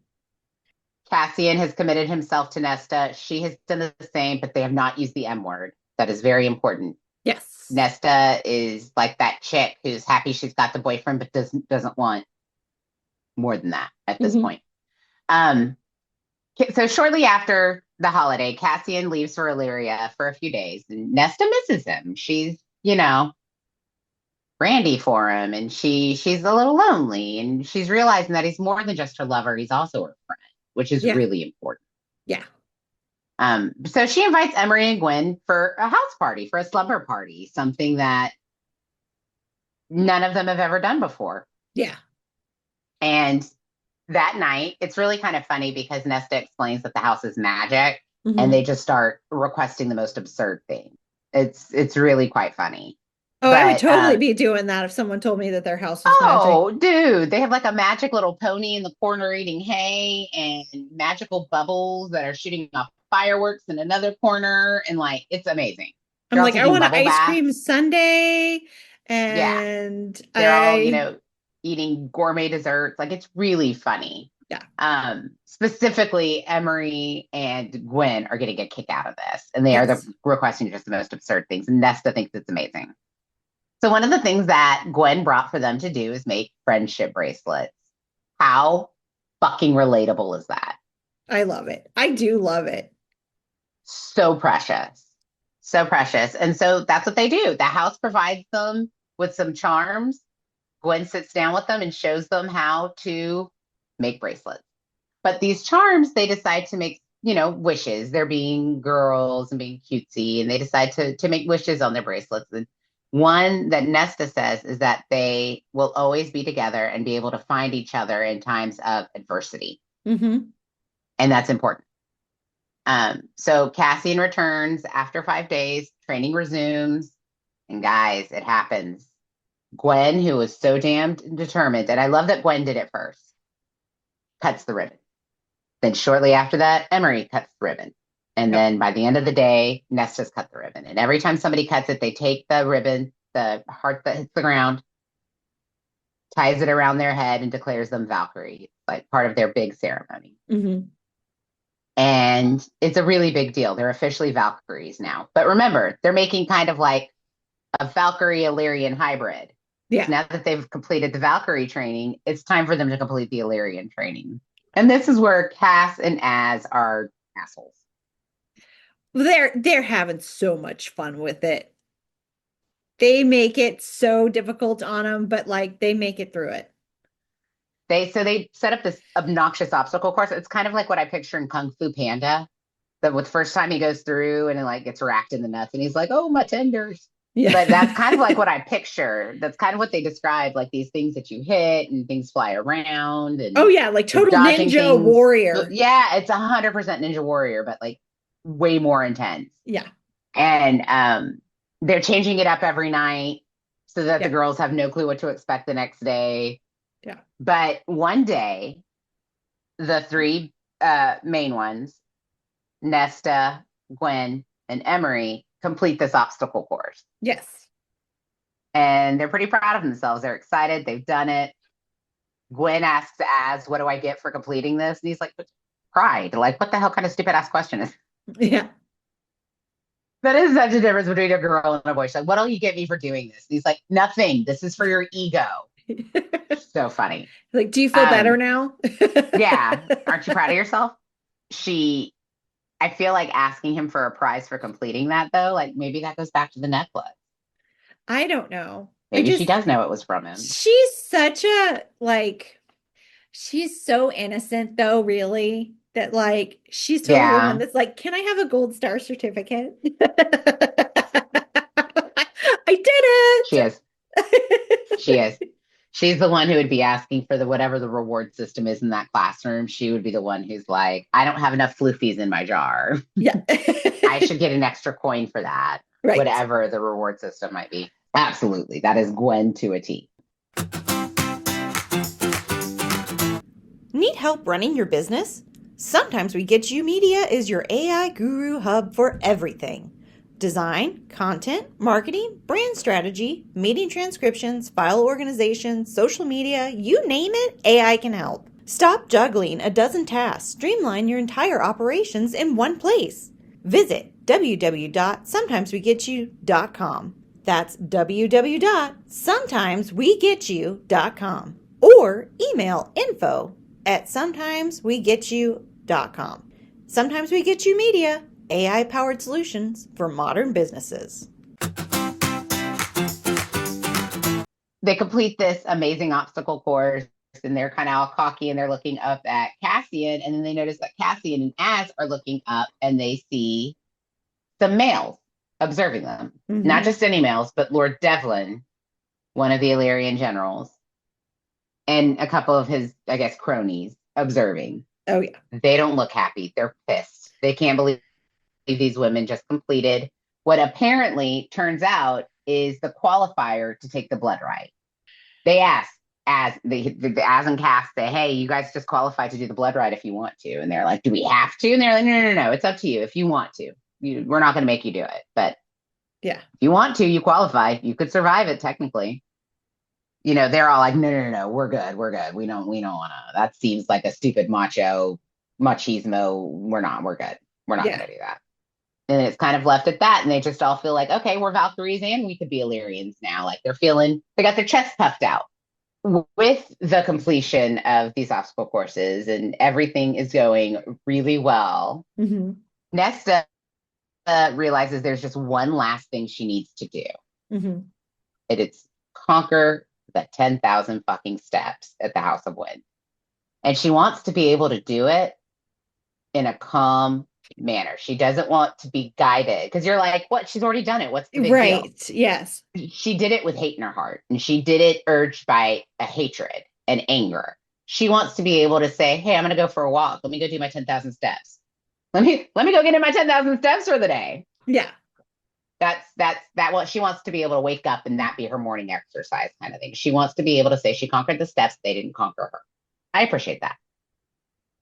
Cassian has committed himself to Nesta. She has done the same, but they have not used the M word. That is very important. Yes. Nesta is like that chick who's happy she's got the boyfriend, but doesn't want more than that at this point. So shortly after the holiday, Cassian leaves for Illyria for a few days, and Nesta misses him. She's, brandy for him, and she's a little lonely, and she's realizing that he's more than just her lover. He's also her friend, which is really important. Yeah. So she invites Emery and Gwyn for a house party, for a slumber party, something that none of them have ever done before. Yeah. And that night, it's really kind of funny because Nesta explains that the house is magic, and they just start requesting the most absurd thing. It's really quite funny. Oh, I would totally be doing that if someone told me that their house was magic. Oh, dude, they have like a magic little pony in the corner eating hay, and magical bubbles that are shooting off fireworks in another corner, and like it's amazing. I'm like, I want an ice cream sundae, and they're all eating gourmet desserts. Like it's really funny. Yeah. Specifically, Emery and Gwyn are getting a kick out of this, and they are requesting just the most absurd things. And Nesta thinks it's amazing. So one of the things that Gwyn brought for them to do is make friendship bracelets. How fucking relatable is that? I love it. I do love it. So precious. So precious. And so that's what they do. The house provides them with some charms. Gwyn sits down with them and shows them how to make bracelets. But these charms, they decide to make, wishes. They're being girls and being cutesy, and they decide to make wishes on their bracelets. And one that Nesta says is that they will always be together and be able to find each other in times of adversity. Mm-hmm. And that's important. So Cassian returns after 5 days, training resumes, and guys, it happens. Gwyn, who was so damned determined, and I love that Gwyn did it first, cuts the ribbon. Then shortly after that, Emery cuts the ribbon. And then by the end of the day, Nesta's cut the ribbon. And every time somebody cuts it, they take the ribbon, the heart that hits the ground, ties it around their head, and declares them Valkyrie, like part of their big ceremony. Mm-hmm. And it's a really big deal. They're officially Valkyries now. But remember, they're making kind of like a Valkyrie Illyrian hybrid. Yeah. Now that they've completed the Valkyrie training, it's time for them to complete the Illyrian training. And this is where Cass and Az are assholes. They're having so much fun with it. They make it so difficult on them, but like they make it through it. They set up this obnoxious obstacle course. It's kind of like what I picture in Kung Fu Panda. That with the first time he goes through and it like gets racked in the nuts, and he's like, "Oh, my tenders." Yeah. But that's kind of like what I picture. That's kind of what they describe, like these things that you hit and things fly around. And like total ninja warrior. Yeah, it's 100% Ninja Warrior, but like way more intense. Yeah. And they're changing it up every night so that the girls have no clue what to expect the next day. Yeah. But one day, the three main ones, Nesta, Gwyn, and Emery, complete this obstacle course. Yes. And they're pretty proud of themselves. They're excited. They've done it. Gwyn asks Az, what do I get for completing this? And he's like, pride. Like, what the hell kind of stupid ass question is? Yeah. That is such a difference between a girl and a boy. She's like, what'll you get me for doing this? And he's like, nothing. This is for your ego. So funny. Like, do you feel better now? Yeah. Aren't you proud of yourself? I feel like asking him for a prize for completing that, though, like maybe that goes back to the necklace. I don't know. Maybe she does know it was from him. She's such a, like, she's so innocent, though, really, that, like, she's totally the one that's like, can I have a gold star certificate? I did it. She is. She is. She's the one who would be asking for whatever the reward system is in that classroom. She would be the one who's like, I don't have enough floofies in my jar. Yeah. I should get an extra coin for that. Right. Whatever the reward system might be. Absolutely. That is Gwyn to a T. Need help running your business? Sometimes We Get You Media is your AI guru hub for everything. Design, content, marketing, brand strategy, meeting transcriptions, file organization, social media, you name it, AI can help. Stop juggling a dozen tasks. Streamline your entire operations in one place. Visit www.sometimeswegetyou.com. That's www.sometimeswegetyou.com. Or email info@sometimeswegetyou.com. Sometimes We Get You Media, AI-powered solutions for modern businesses. They complete this amazing obstacle course, and they're kind of all cocky, and they're looking up at Cassian, and then they notice that Cassian and Az are looking up, and they see some males observing them. Mhm. Not just any males, but Lord Devlin, one of the Illyrian generals, and a couple of his, I guess, cronies observing. Oh, yeah. They don't look happy. They're pissed. They can't believe these women just completed what apparently turns out is the qualifier to take the blood rite. They ask, Az and Cass say, hey, you guys just qualified to do the blood rite if you want to. And they're like, do we have to? And they're like, no, it's up to you if you want to. We're not going to make you do it. But yeah, if you want to, you qualify. You could survive it technically. You know, they're all like, no, we're good. We don't want to. That seems like a stupid machismo. We're good. We're not going to do that. And it's kind of left at that. And they just all feel like, okay, we're Valkyries and we could be Illyrians now. Like they got their chests puffed out. With the completion of these obstacle courses and everything is going really well, mm-hmm. Nesta realizes there's just one last thing she needs to do. Mm-hmm. It's conquer the 10,000 fucking steps at the House of Wind. And she wants to be able to do it in a calm manner. She doesn't want to be guided because you're like, what? She's already done it. What's the big deal? Right. Yes. She did it with hate in her heart, and she did it urged by a hatred and anger. She wants to be able to say, hey, I'm going to go for a walk. Let me go do my 10,000 steps. Let me go get in my 10,000 steps for the day. Yeah. That's what she wants to be able to wake up and that be her morning exercise kind of thing. She wants to be able to say she conquered the steps. They didn't conquer her. I appreciate that.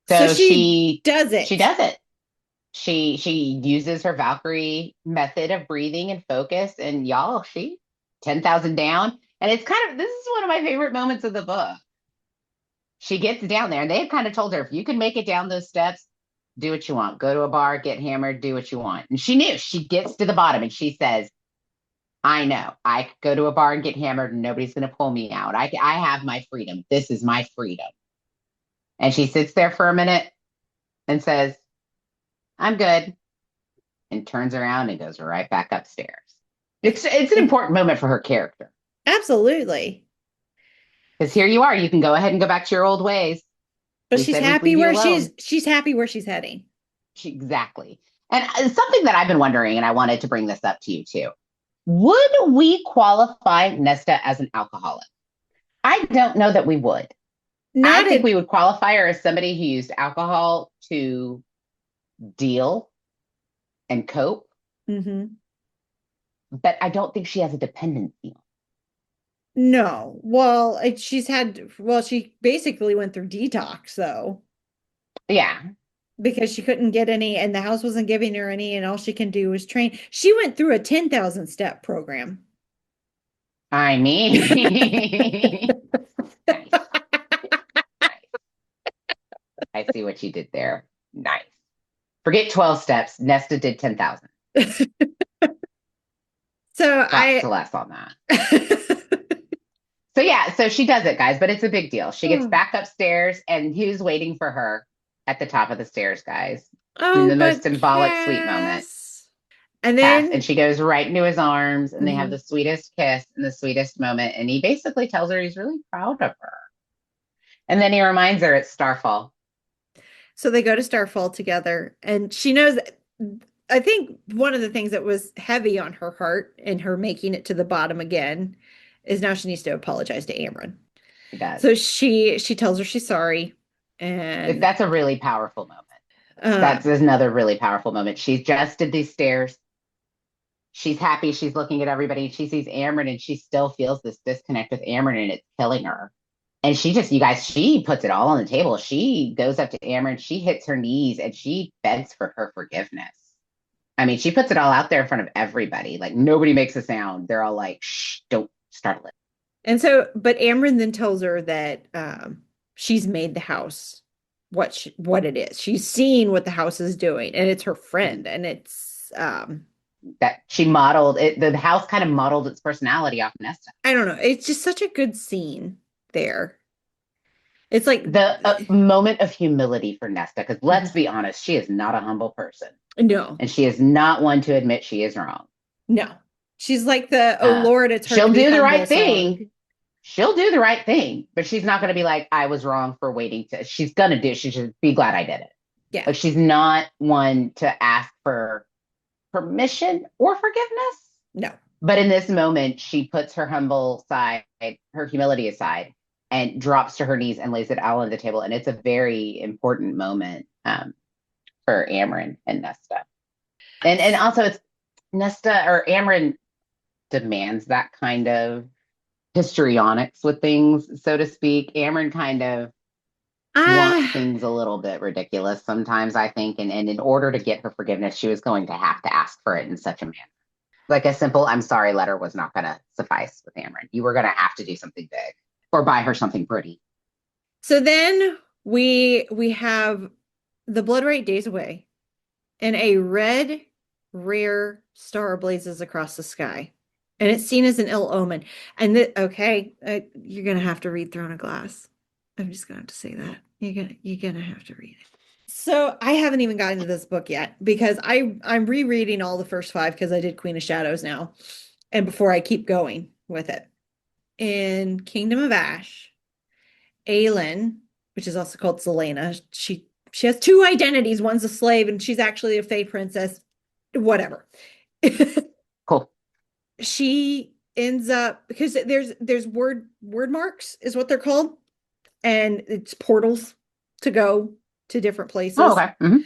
So she does it. She does it. She uses her Valkyrie method of breathing and focus, and y'all, she 10,000 down. And it's this is one of my favorite moments of the book. She gets down there, and they had kind of told her, if you can make it down those steps, do what you want. Go to a bar, get hammered, do what you want. And she knew. She gets to the bottom, and she says, I know. I could go to a bar and get hammered, and nobody's going to pull me out. I have my freedom. This is my freedom. And she sits there for a minute and says, I'm good, and turns around and goes right back upstairs. It's an important moment for her character. Absolutely. Because here you are, you can go ahead and go back to your old ways. But she's happy where she's happy where she's heading. Exactly. And something that I've been wondering, and I wanted to bring this up to you too. Would we qualify Nesta as an alcoholic? I don't know that we would. I think we would qualify her as somebody who used alcohol to deal and cope. Mm-hmm. But I don't think she has a dependency. No. Well, she basically went through detox though. Yeah. Because she couldn't get any and the house wasn't giving her any and all she can do is train. She went through a 10,000 step program. I mean, nice. Nice. I see what you did there. Nice. Forget 12 steps. Nesta did 10,000. So Props to less on that. So yeah, so she does it, guys, but it's a big deal. She gets back upstairs, and who's waiting for her at the top of the stairs, guys? In the most symbolic, sweet moment. And Cass, then and she goes right into his arms, and they have Mhm. the sweetest kiss and the sweetest moment. And he basically tells her he's really proud of her. And then he reminds her it's Starfall. So they go to Starfall together, and she knows. I think one of the things that was heavy on her heart in her making it to the bottom again is now she needs to apologize to Amryn. She does. So she tells her she's sorry, and That's a really powerful moment. That's another really powerful moment. She's just did these stairs. She's happy. She's looking at everybody. She sees Amryn, and she still feels this disconnect with Amryn, and it's killing her. And she just, you guys, she puts it all on the table. She goes up to Amryn, she hits her knees, and she begs for her forgiveness. I mean, she puts it all out there in front of everybody. Like, nobody makes a sound. They're all like, shh, don't startle it. And so, but Amryn then tells her that she's made the house what it is. She's seen what the house is doing, and it's her friend, and it's that she modeled it. The house kind of modeled its personality off Nesta. I don't know. It's just such a good scene there. It's like the moment of humility for Nesta, because let's be honest, she is not a humble person. No. And she is not one to admit she is wrong. No. She's like the, oh Lord, it's her. She'll do the right thing. Song. She'll do the right thing, but she's not going to be like, I was wrong for waiting to, she's going to do, she should be glad I did it. Yeah. Like, she's not one to ask for permission or forgiveness. No. But in this moment, she puts her humble side, her humility aside, and drops to her knees and lays it all on the table. And it's a very important moment for Amryn and Nesta. And also it's Nesta or Amryn demands that kind of histrionics with things, so to speak. Amryn kind of wants things a little bit ridiculous sometimes, I think. And in order to get her forgiveness, she was going to have to ask for it in such a manner. Like a simple I'm sorry letter was not going to suffice with Amryn. You were going to have to do something big or buy her something pretty. So then we have the blood rite days away, and a red rare star blazes across the sky, and it's seen as an ill omen. And you're gonna have to read Throne of Glass. I'm just gonna have to say that you're gonna have to read it. So I haven't even gotten to this book yet because I'm rereading all the first 5 because I did Queen of Shadows now, and before I keep going with it. In Kingdom of Ash, Aelin, which is also called Selena, she has 2 identities. One's a slave, and she's actually a Fae princess. Whatever. Cool. She ends up, because there's word marks is what they're called, and it's portals to go to different places. Oh, okay. Mm-hmm.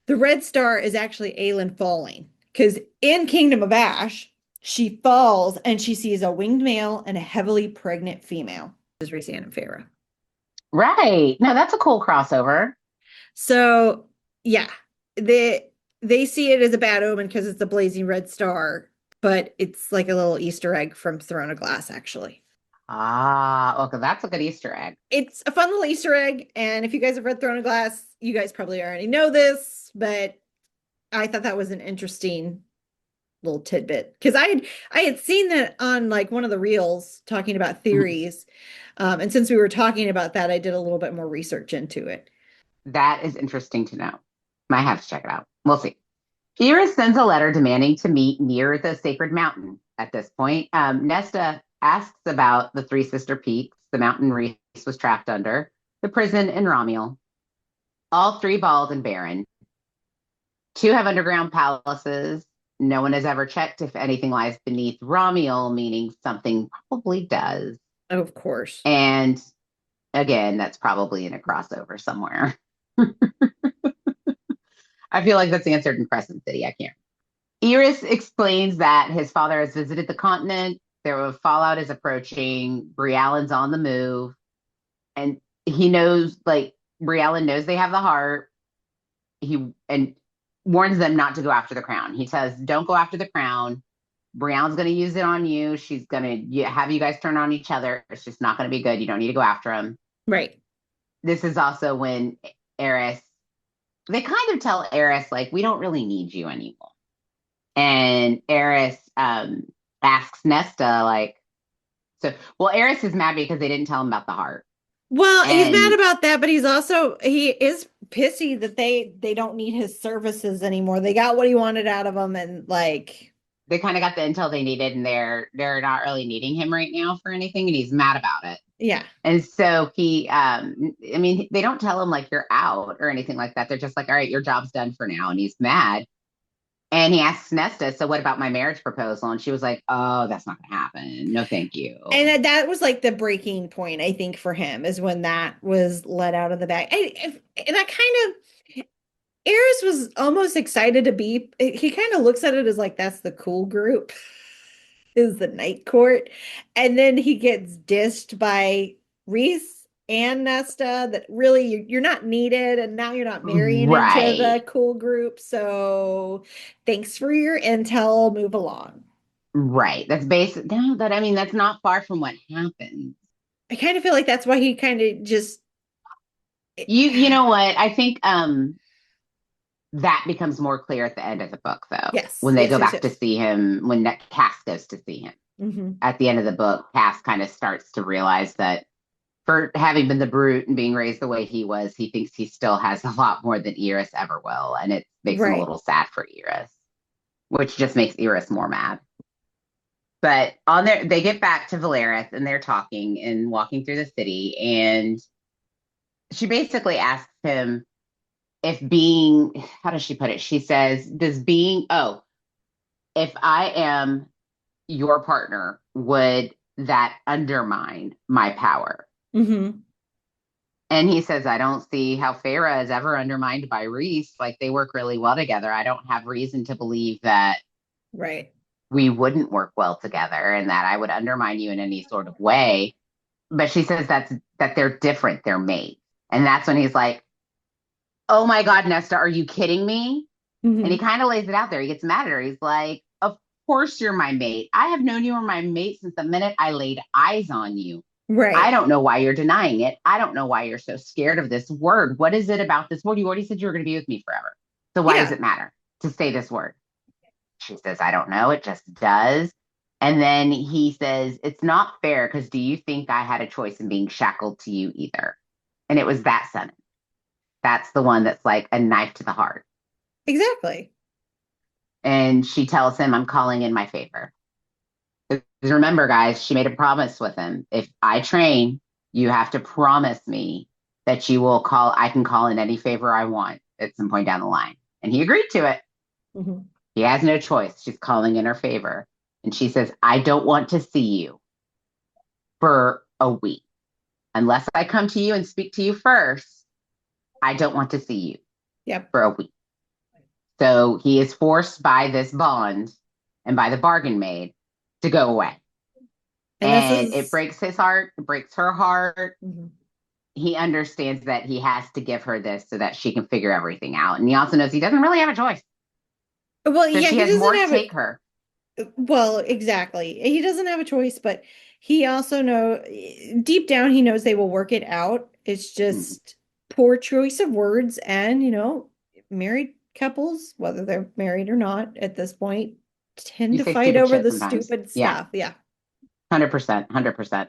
The red star is actually Aelin falling, because in Kingdom of Ash, she falls and she sees a winged male and a heavily pregnant female. This is Rhysand and Feyre. Right. No, that's a cool crossover. So yeah, they see it as a bad omen because it's a blazing red star, but it's like a little Easter egg from Throne of Glass, actually. Okay, that's a good Easter egg. It's a fun little Easter egg, and if you guys have read Throne of Glass, you guys probably already know this, but I thought that was an interesting little tidbit because I had seen that on like one of the reels talking about theories, and since we were talking about that, I did a little bit more research into it. That is interesting to know. Might have to check it out. We'll see. Iris sends a letter demanding to meet near the sacred mountain. At this point, Nesta asks about the 3 sister peaks, the mountain Rhys was trapped under, the prison in Romuel. All 3 bald and barren. 2 have underground palaces. No one has ever checked if anything lies beneath Romuel, meaning something probably does. Of course. And again, that's probably in a crossover somewhere. I feel like that's answered in Crescent City. I can't. Iris explains that his father has visited the continent. Their fallout is approaching. Briallyn's on the move. And he knows, like, Briallyn knows they have the heart. And warns them not to go after the crown. He says, don't go after the crown. Briallyn's going to use it on you. She's going to have you guys turn on each other. It's just not going to be good. You don't need to go after him. Right. This is also when Eris, they kind of tell Eris, like, we don't really need you anymore. And Eris asks Nesta, like, Eris is mad because they didn't tell him about the heart. Well, he's mad And about that, but he is pissy that they don't need his services anymore. They got what he wanted out of him, and like they kind of got the intel they needed, and they're not really needing him right now for anything, and he's mad about it. yeah. And so he, I mean, they don't tell him like you're out or anything like that. They're just like, all right, your job's done for now, and he's mad. And he asks Nesta, so what about my marriage proposal? And she was like, oh, that's not going to happen. No, thank you. And that was like the breaking point, I think, for him, is when that was let out of the bag. And I kind of, Eris was almost excited to be, he kind of looks at it as like, that's the cool group, is the night court. And then he gets dissed by Reese and Nesta that really you're not needed, and now you're not marrying into the Right. cool group. So thanks for your intel. Move along. Right. That's basic. No, I mean, that's not far from what happens. I kind of feel like that's why he kind of just You know what? I think that becomes more clear at the end of the book, though. Yes. When they Yes, go yes, back yes. to see him, when Cass goes to see him. Mhm. At the end of the book, Cass kind of starts to realize that for having been the brute and being raised the way he was, he thinks he still has a lot more than Eris ever will. And it makes him a Right. little sad for Eris, which just makes Eris more mad. But they get back to Valeris and they're talking and walking through the city. And she basically asks him if being, how does she put it? She says, if I am your partner, would that undermine my power? Mhm. And he says, I don't see how Feyre is ever undermined by Reese. Like, they work really well together. I don't have reason to believe that Right. we wouldn't work well together and that I would undermine you in any sort of way. But she says that they're different. They're mates. And that's when he's like, oh my God, Nesta, are you kidding me? Mhm. And he kind of lays it out there. He gets mad at her. He's like, of course you're my mate. I have known you were my mate since the minute I laid eyes on you. Right. I don't know why you're denying it. I don't know why you're so scared of this word. What is it about this word? You already said you were going to be with me forever. So why does it matter to say this word? She says, I don't know. It just does. And then he says, it's not fair because do you think I had a choice in being shackled to you either? And it was that sentence. That's the one that's like a knife to the heart. Exactly. And she tells him, I'm calling in my favor. Because remember, guys, she made a promise with him. If I train, you have to promise me that I can call in any favor I want at some point down the line. And he agreed to it. Mm-hmm. He has no choice. She's calling in her favor. And she says, I don't want to see you for a week. Unless I come to you and speak to you first, I don't want to see you for a week. So he is forced by this bond and by the bargain made to go away. And it breaks his heart, it breaks her heart. Mm-hmm. He understands that he has to give her this so that she can figure everything out. And he also knows he doesn't really have a choice. Well, so she has more to take her. Well, exactly. He doesn't have a choice, but he also deep down, he knows they will work it out. It's just poor choice of words. And, married couples, whether they're married or not at this point, tend to fight over the stupid stuff. Yeah. 100%.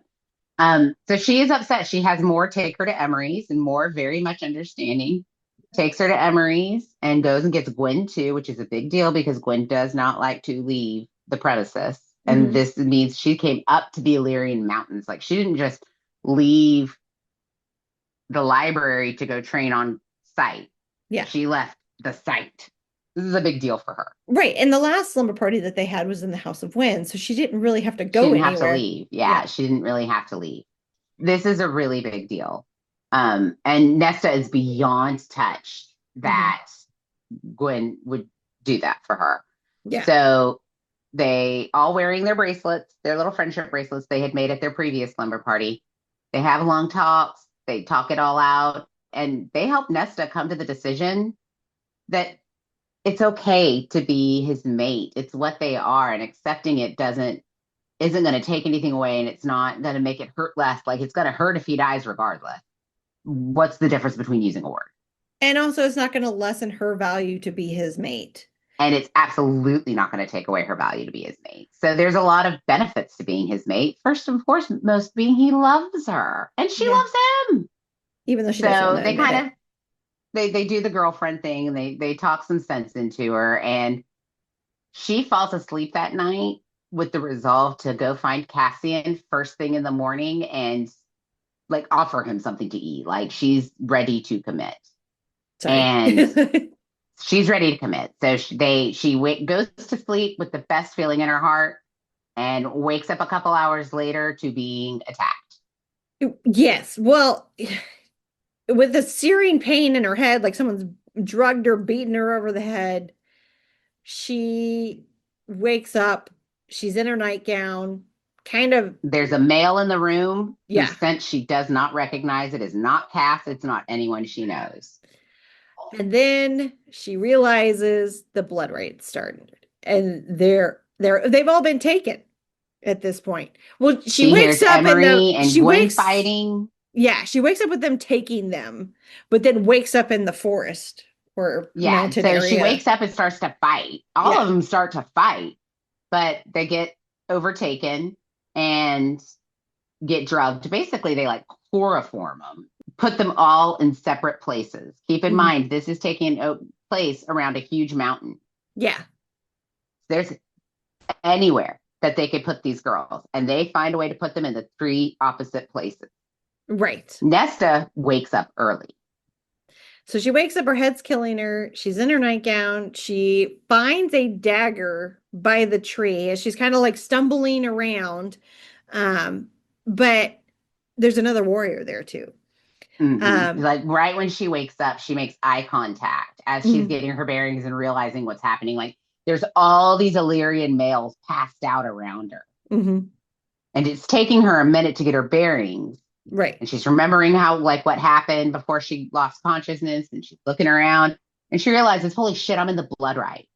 So she is upset. She has Moore take her to Emery's, and Moore, very much understanding, takes her to Emery's and goes and gets Gwyn too, which is a big deal because Gwyn does not like to leave the premises. And mm-hmm. This means she came up to the Illyrian Mountains. Like, she didn't just leave the library to go train on site. Yeah. She left the site. This is a big deal for her. Right. And the last slumber party that they had was in the House of Gwyn, so she didn't really have to go anywhere. She didn't have to leave. Yeah, she didn't really have to leave. This is a really big deal. And Nesta is beyond touched that mm-hmm. Gwyn would do that for her. Yeah. So they all wearing their bracelets, their little friendship bracelets they had made at their previous slumber party. They have long talks. They talk it all out. And they help Nesta come to the decision that it's okay to be his mate. It's what they are, and accepting it isn't going to take anything away, and it's not going to make it hurt less. Like, it's going to hurt if he dies regardless. What's the difference between using a word? And also, it's not going to lessen her value to be his mate. And it's absolutely not going to take away her value to be his mate. So there's a lot of benefits to being his mate. First and foremost being he loves her and she loves him. Even though she doesn't So want to they admit kind it. of they do the girlfriend thing, and they talk some sense into her, and she falls asleep that night with the resolve to go find Cassian first thing in the morning and like offer him something to eat. Like, she's ready to commit. Sorry. And she's ready to commit. So goes to sleep with the best feeling in her heart and wakes up a couple hours later to being attacked. Yes. Well, with the searing pain in her head, like someone's drugged her, beaten her over the head, she wakes up. She's in her nightgown, kind of. There's a male in the room Yeah. whose scent she does not recognize. It is not Cass. It's not anyone she knows. And then she realizes the blood rite started, and they've all been taken at this point. Well, she wakes hears up Emery and she Gwyn wakes fighting. Yeah, she wakes up with them taking them, but then wakes up in the forest or mountain area. She wakes up and starts to fight. All of them start to fight, but they get overtaken and get drugged. Basically, they like chloroform them, put them all in separate places. Keep in mind, this is taking place around a huge mountain. Yeah. There's anywhere that they could put these girls, and they find a way to put them in the 3 opposite places. Right. Nesta wakes up early. So she wakes up, her head's killing her. She's in her nightgown. She finds a dagger by the tree as she's kind of like stumbling around. But there's another warrior there too. Like right when she wakes up, she makes eye contact as she's getting her bearings and realizing what's happening. Like, there's all these Illyrian males passed out around her. And it's taking her a minute to get her bearings. Right. And she's remembering what happened before she lost consciousness, and she's looking around and she realizes, holy shit, I'm in the blood rite.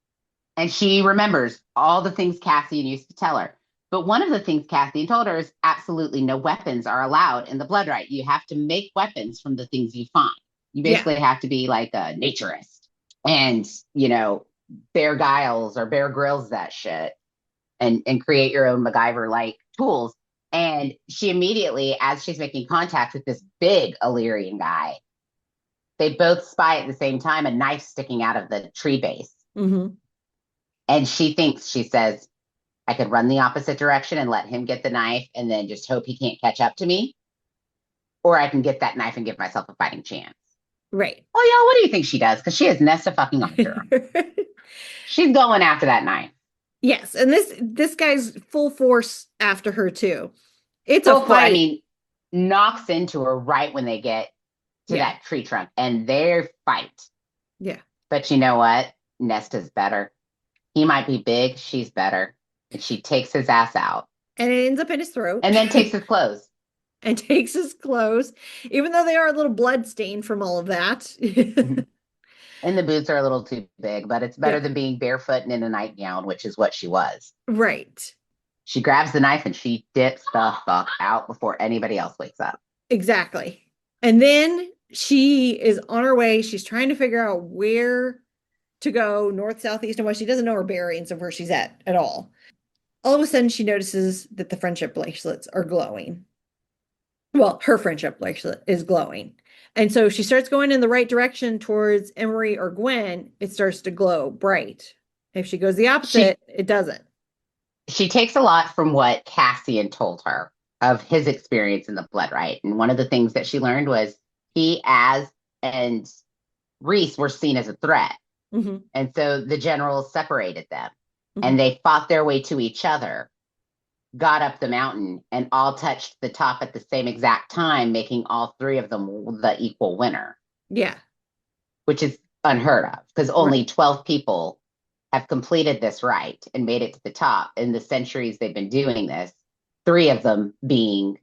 And she remembers all the things Cassian used to tell her. But one of the things Cassian told her is absolutely no weapons are allowed in the blood rite. You have to make weapons from the things you find. You basically have to be like a naturist and, Bear Giles or Bear Grylls that shit and create your own MacGyver-like tools. And she immediately, as she's making contact with this big Illyrian guy, they both spy at the same time a knife sticking out of the tree base. And she says, I could run the opposite direction and let him get the knife and then just hope he can't catch up to me. Or I can get that knife and give myself a fighting chance. Right. Well, y'all, what do you think she does? Because she has Nesta fucking after her. She's going after that knife. Yes. And this guy's full force after her too. It's a fight. I mean, knocks into her right when they get to that tree trunk, and they fight. Yeah. But you know what? Nesta's better. He might be big. She's better. And she takes his ass out. And it ends up in his throat. And then takes his clothes. Even though they are a little bloodstained from all of that. And the boots are a little too big, but it's better than being barefoot and in a nightgown, which is what she was. Right. She grabs the knife and she dips the fuck out before anybody else wakes up. Exactly. And then she is on her way. She's trying to figure out where to go, north, south, east, and west. She doesn't know her bearings of where she's at all. All of a sudden, she notices that the friendship bracelets are glowing. Well, her friendship bracelet is glowing. And so she starts going in the right direction towards Emery or Gwyn. It starts to glow bright. If she goes the opposite, it doesn't. She takes a lot from what Cassian told her of his experience in the blood rite. And one of the things that she learned was he, and Reese were seen as a threat. And so the generals separated them and they fought their way to each other, got up the mountain, and all touched the top at the same exact time, making all 3 of them the equal winner. Yeah. Which is unheard of because only 12 people have completed this rite and made it to the top in the centuries they've been doing this, 3 of them being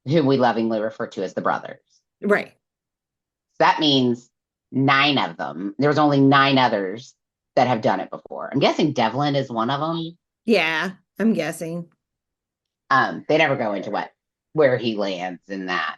whom we lovingly refer to as the brothers. Right. So that means 9 of them. There was only 9 others that have done it before. I'm guessing Devlin is one of them. Yeah, I'm guessing. They never go into where he lands in that.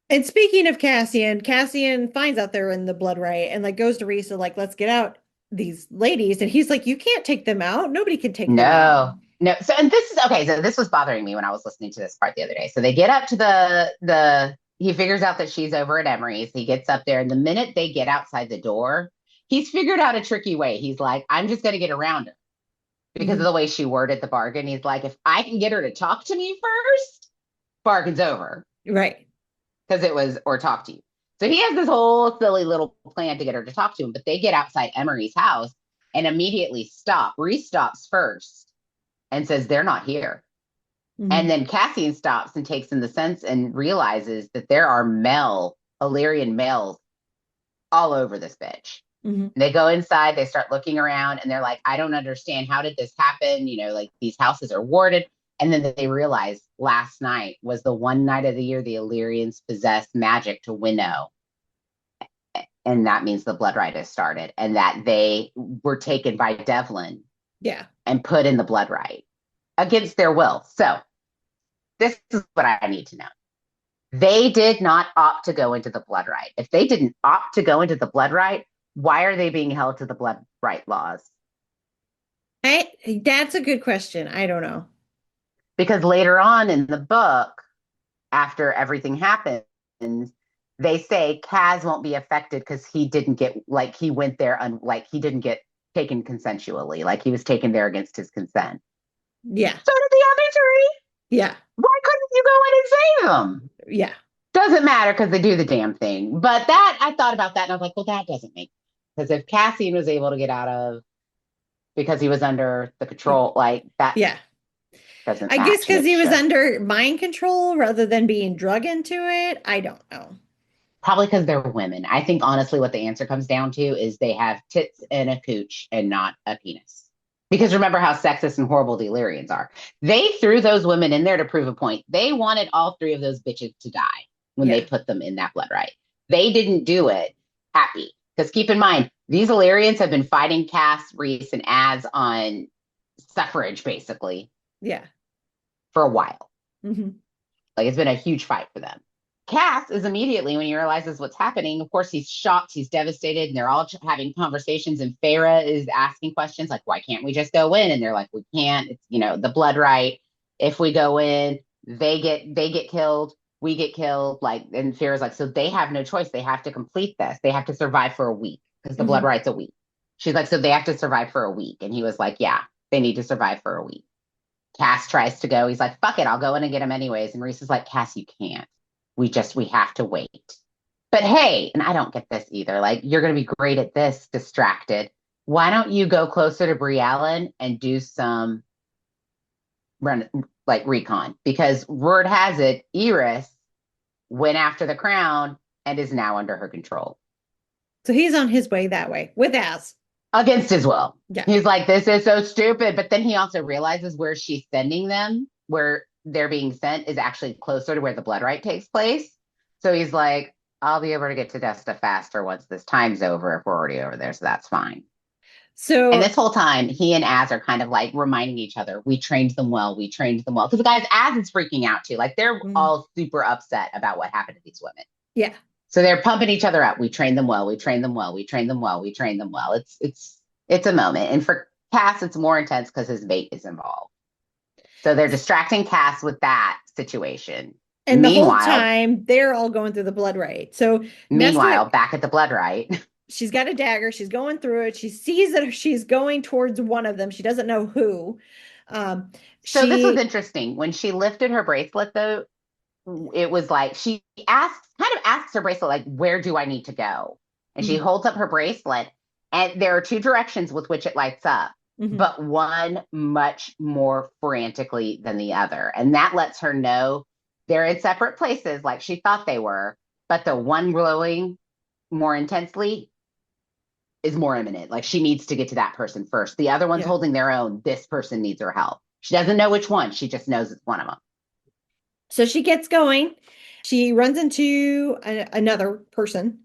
And speaking of Cassian, Cassian finds out they're in the blood right and like goes to Risa, like, let's get out these ladies. And he's like, you can't take them out. Nobody can take them out. No. So, and this is okay. So this was bothering me when I was listening to this part the other day. So they get up to he figures out that she's over at Emery's. He gets up there, and the minute they get outside the door, he's figured out a tricky way. He's like, I'm just going to get around her because of the way she worded the bargain. He's like, if I can get her to talk to me first, bargain's over. Right. Because it was, or talk to you. So he has this whole silly little plan to get her to talk to him, but they get outside Emery's house and immediately stop. Reese stops first and says, they're not here. And then Cassian stops and takes in the sense and realizes that there are Illyrian males all over this bitch. They go inside, they start looking around, and they're like, I don't understand. How did this happen? You know, like these houses are warded. And then they realize last night was the one night of the year the Illyrians possessed magic to winnow. And that means the blood rite has started, and that they were taken by Devlin. Yeah. And put in the blood rite against their will. So this is what I need to know. They did not opt to go into the blood rite. If they didn't opt to go into the blood rite, why are they being held to the blood rite laws? That's a good question. I don't know. Because later on in the book, after everything happens, they say Kaz won't be affected because he didn't get, like, he went there, he didn't get taken consensually. Like, he was taken there against his consent. Yeah. So did the other three. Yeah. Why couldn't you go in and save them? Yeah. Doesn't matter because they do the damn thing. But that, I thought about that and I was like, well, that doesn't make sense. Because if Cassian was able to get out of, because he was under the control, like that. Yeah. Doesn't I guess because he was should. under mind control rather than being drug into it. I don't know. Probably because they're women. I think honestly what the answer comes down to is they have tits and a cooch and not a penis. Because remember how sexist and horrible the Illyrians are. They threw those women in there to prove a point. They wanted all three of those bitches to die when they put them in that blood rite. They didn't do it happy. Because keep in mind, these Illyrians have been fighting Cass, Reese, and Az on suffrage, basically. Yeah. For a while. Mm-hmm. Like, it's been a huge fight for them. Cass is immediately, when he realizes what's happening, of course, he's shocked, he's devastated, and they're all having conversations, and Farah is asking questions like, why can't we just go in? And they're like, we can't. It's, you know, the blood rite. If we go in, they get killed, we get killed. Like, and Farah's like, so they have no choice. They have to complete this. They have to survive for a week because the blood rite's a week. She's like, so they have to survive for a week. And he was like, yeah, they need to survive for a week. Cass tries to go. He's like, fuck it, I'll go in and get him anyways. And Reese is like, Cass, you can't. We have to wait. But hey, and I don't get this either. Like, you're going to be great at this, distracted. Why don't you go closer to Briallyn and do some recon? Because word has it, Eris went after the crown and is now under her control. So he's on his way that way with Az. Against his will. Yeah. He's like, this is so stupid. But then he also realizes where she's sending them, where they're being sent is actually closer to where the blood rite takes place. So he's like, I'll be able to get to Nesta faster once this time's over if we're already over there. So that's fine. So, and this whole time, he and Az are kind of like reminding each other, we trained them well. Because the guys, Az is freaking out too. Like, they're all super upset about what happened to these women. Yeah. So they're pumping each other up. We trained them well. We trained them well. We trained them well. We trained them well. It's a moment. And for Cass, it's more intense because his mate is involved. So they're distracting Cass with that situation. And meanwhile, the whole time, they're all going through the blood rite. So meanwhile, Nesta, back at the blood rite. She's got a dagger. She's going through it. She sees that she's going towards one of them. She doesn't know who. So this was interesting. When she lifted her bracelet, though, it was like she asks her bracelet, like, where do I need to go? And she holds up her bracelet, and there are two directions with which it lights up, but one much more frantically than the other. And that lets her know they're in separate places like she thought they were, but the one glowing more intensely is more imminent. Like, she needs to get to that person first. The other one's holding their own. This person needs her help. She doesn't know which one. She just knows it's one of them. So she gets going. She runs into another person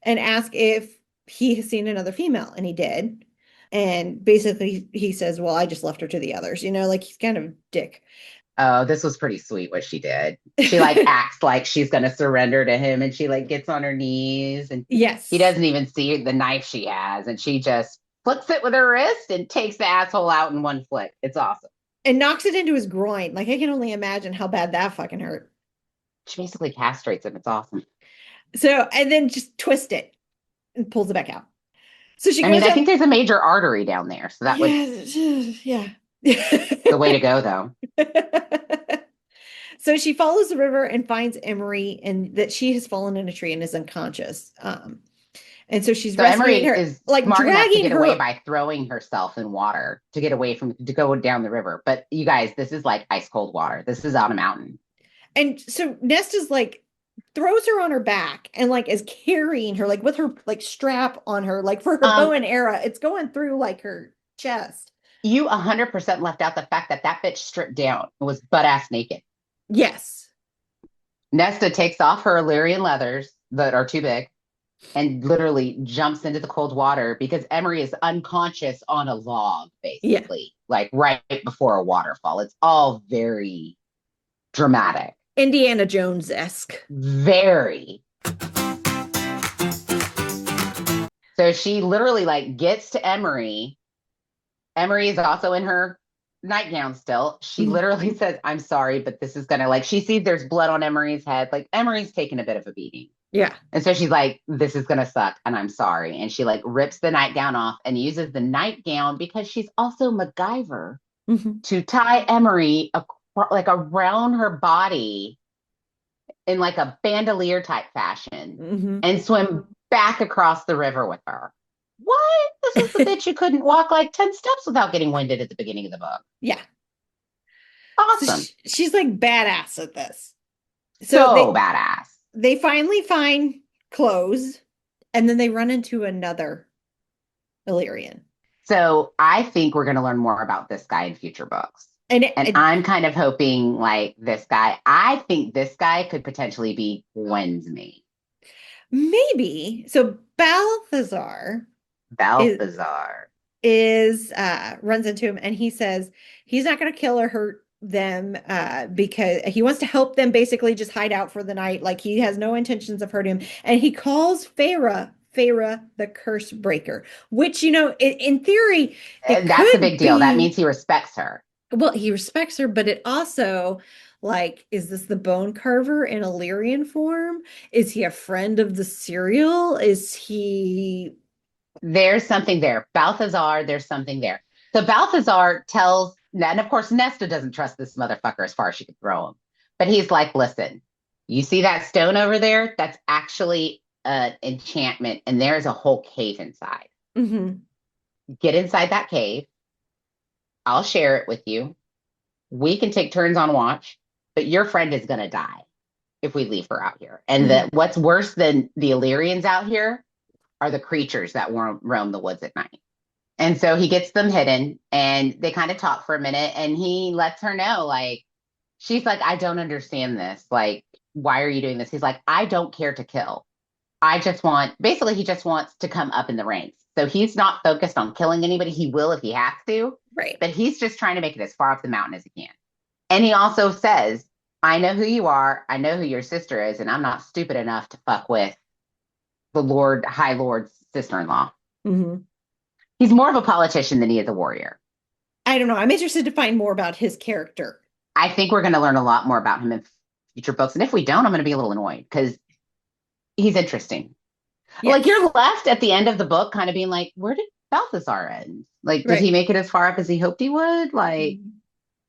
and asks if he has seen another female, and he did. And basically he says, well, I just left her to the others, like he's kind of a dick. Oh, this was pretty sweet what she did. She like acts like she's gonna surrender to him, and she like gets on her knees, and Yes. he doesn't even see the knife she has, and she just flicks it with her wrist and takes the asshole out in one flick. It's awesome. And knocks it into his groin. Like, I can only imagine how bad that fucking hurt. She basically castrates him. It's awesome. So, and then just twist it and pulls it back out. So she goes. I mean, I think there's a major artery down there, so that would yeah. the way to go, though. So she follows the river and finds Emery, and that she has fallen in a tree and is unconscious. And so she's rescuing her, is like smart enough to dragging get her away by throwing herself in water to get away from to go down the river. But you guys, this is like ice cold water. This is on a mountain. And so Nesta's like throws her on her back and like is carrying her like with her like strap on her, like for her bow and arrow. It's going through like her chest. You 100% left out the fact that bitch stripped down and was butt ass naked. Yes. Nesta takes off her Illyrian leathers that are too big and literally jumps into the cold water because Emery is unconscious on a log, basically, like right before a waterfall. It's all very dramatic. Indiana Jones-esque. Very. So she literally like gets to Emery. Emery is also in her nightgown still. She literally says, I'm sorry, but this is gonna, like, she sees there's blood on Emery's head. Like, Emery's taking a bit of a beating. Yeah. And so she's like, this is gonna suck, and I'm sorry. And she like rips the nightgown off and uses the nightgown because she's also MacGyver to tie Emery like around her body in like a bandolier type fashion and swim back across the river with her. What? This is the bitch who couldn't walk like 10 steps without getting winded at the beginning of the book. Yeah. Awesome. So she's like badass at this. So badass. They finally find clothes, and then they run into another Illyrian. So I think we're going to learn more about this guy in future books. And I'm kind of hoping like this guy, I think this guy could potentially be Gwyn's mate. Maybe. So Balthazar is runs into him, and he says he's not going to kill or hurt them because he wants to help them basically just hide out for the night. Like, he has no intentions of hurting him. And he calls Feyre the curse breaker, which, in theory, that's a big deal. That means he respects her. Well, he respects her, but it also, like, is this the bone carver in Illyrian form? Is he a friend of the cereal? Is he... There's something there. Balthazar, there's something there. So Balthazar tells, and of course, Nesta doesn't trust this motherfucker as far as she could throw him. But he's like, listen, you see that stone over there? That's actually an enchantment, and there's a whole cave inside. Get inside that cave. I'll share it with you. We can take turns on watch, but your friend is going to die if we leave her out here. And what's worse than the Illyrians out here are the creatures that roam the woods at night. And so he gets them hidden, and they kind of talk for a minute, and he lets her know, like, she's like, I don't understand this. Like, why are you doing this? He's like, I don't care to kill. He just wants to come up in the ranks. So he's not focused on killing anybody. He will if he has to. Right. But he's just trying to make it as far up the mountain as he can. And he also says, I know who you are. I know who your sister is. And I'm not stupid enough to fuck with the High Lord's sister-in-law. He's more of a politician than he is a warrior. I don't know. I'm interested to find more about his character. I think we're going to learn a lot more about him in future books. And if we don't, I'm going to be a little annoyed because he's interesting. Yes. Like, you're left at the end of the book kind of being like, where did Balthazar end? Like, did he make it as far up as he hoped he would? Like,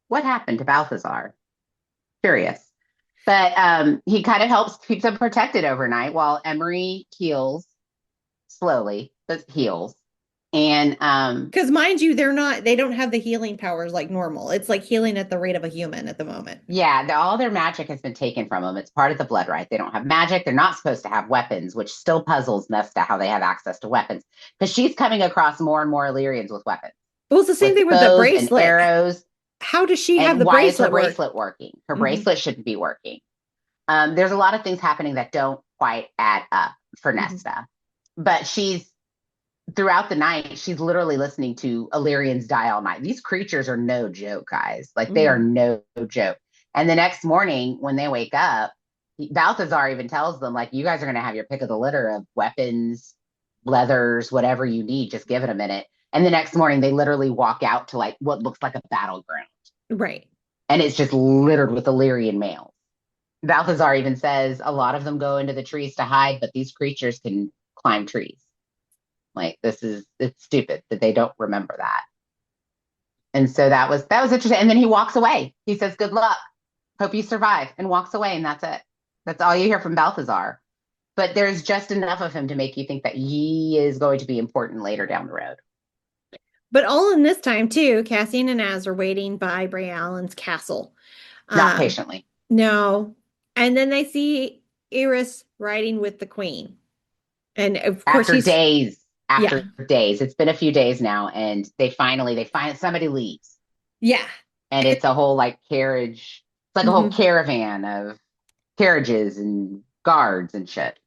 what happened to Balthazar? Curious. But he kind of helps keep them protected overnight while Emery heals slowly, but heals. And because mind you, they don't have the healing powers like normal. It's like healing at the rate of a human at the moment. Yeah, all their magic has been taken from them. It's part of the blood right. They don't have magic. They're not supposed to have weapons, which still puzzles Nesta how they have access to weapons, because she's coming across more and more Illyrians with weapons. Well, it's the same thing with the bracelet. And arrows. How does she have the bracelet? Why is her bracelet working? Her bracelet shouldn't be working. There's a lot of things happening that don't quite add up for Nesta, but she's throughout the night, she's literally listening to Illyrians die all night. These creatures are no joke, guys. Like they are Mhm. no joke. And the next morning when they wake up, Balthazar even tells them, like, you guys are going to have your pick of the litter of weapons, leathers, whatever you need. Just give it a minute. And the next morning, they literally walk out to like what looks like a battleground. Right. And it's just littered with Illyrian males. Balthazar even says a lot of them go into the trees to hide, but these creatures can climb trees. Like it's stupid that they don't remember that. And so that was interesting. And then he walks away. He says, "Good luck. Hope you survive," and walks away. And that's it. That's all you hear from Balthazar. But there's just enough of him to make you think that he is going to be important later down the road. But all in this time too, Cassian and Az are waiting by Briallyn's castle. Not patiently. No. And then they see Eris riding with the queen. And of course After days. Yeah. It's been a few days now, and they find somebody leaves. Yeah. And it's a whole like carriage. It's like a whole Mhm. caravan of carriages and guards and shit.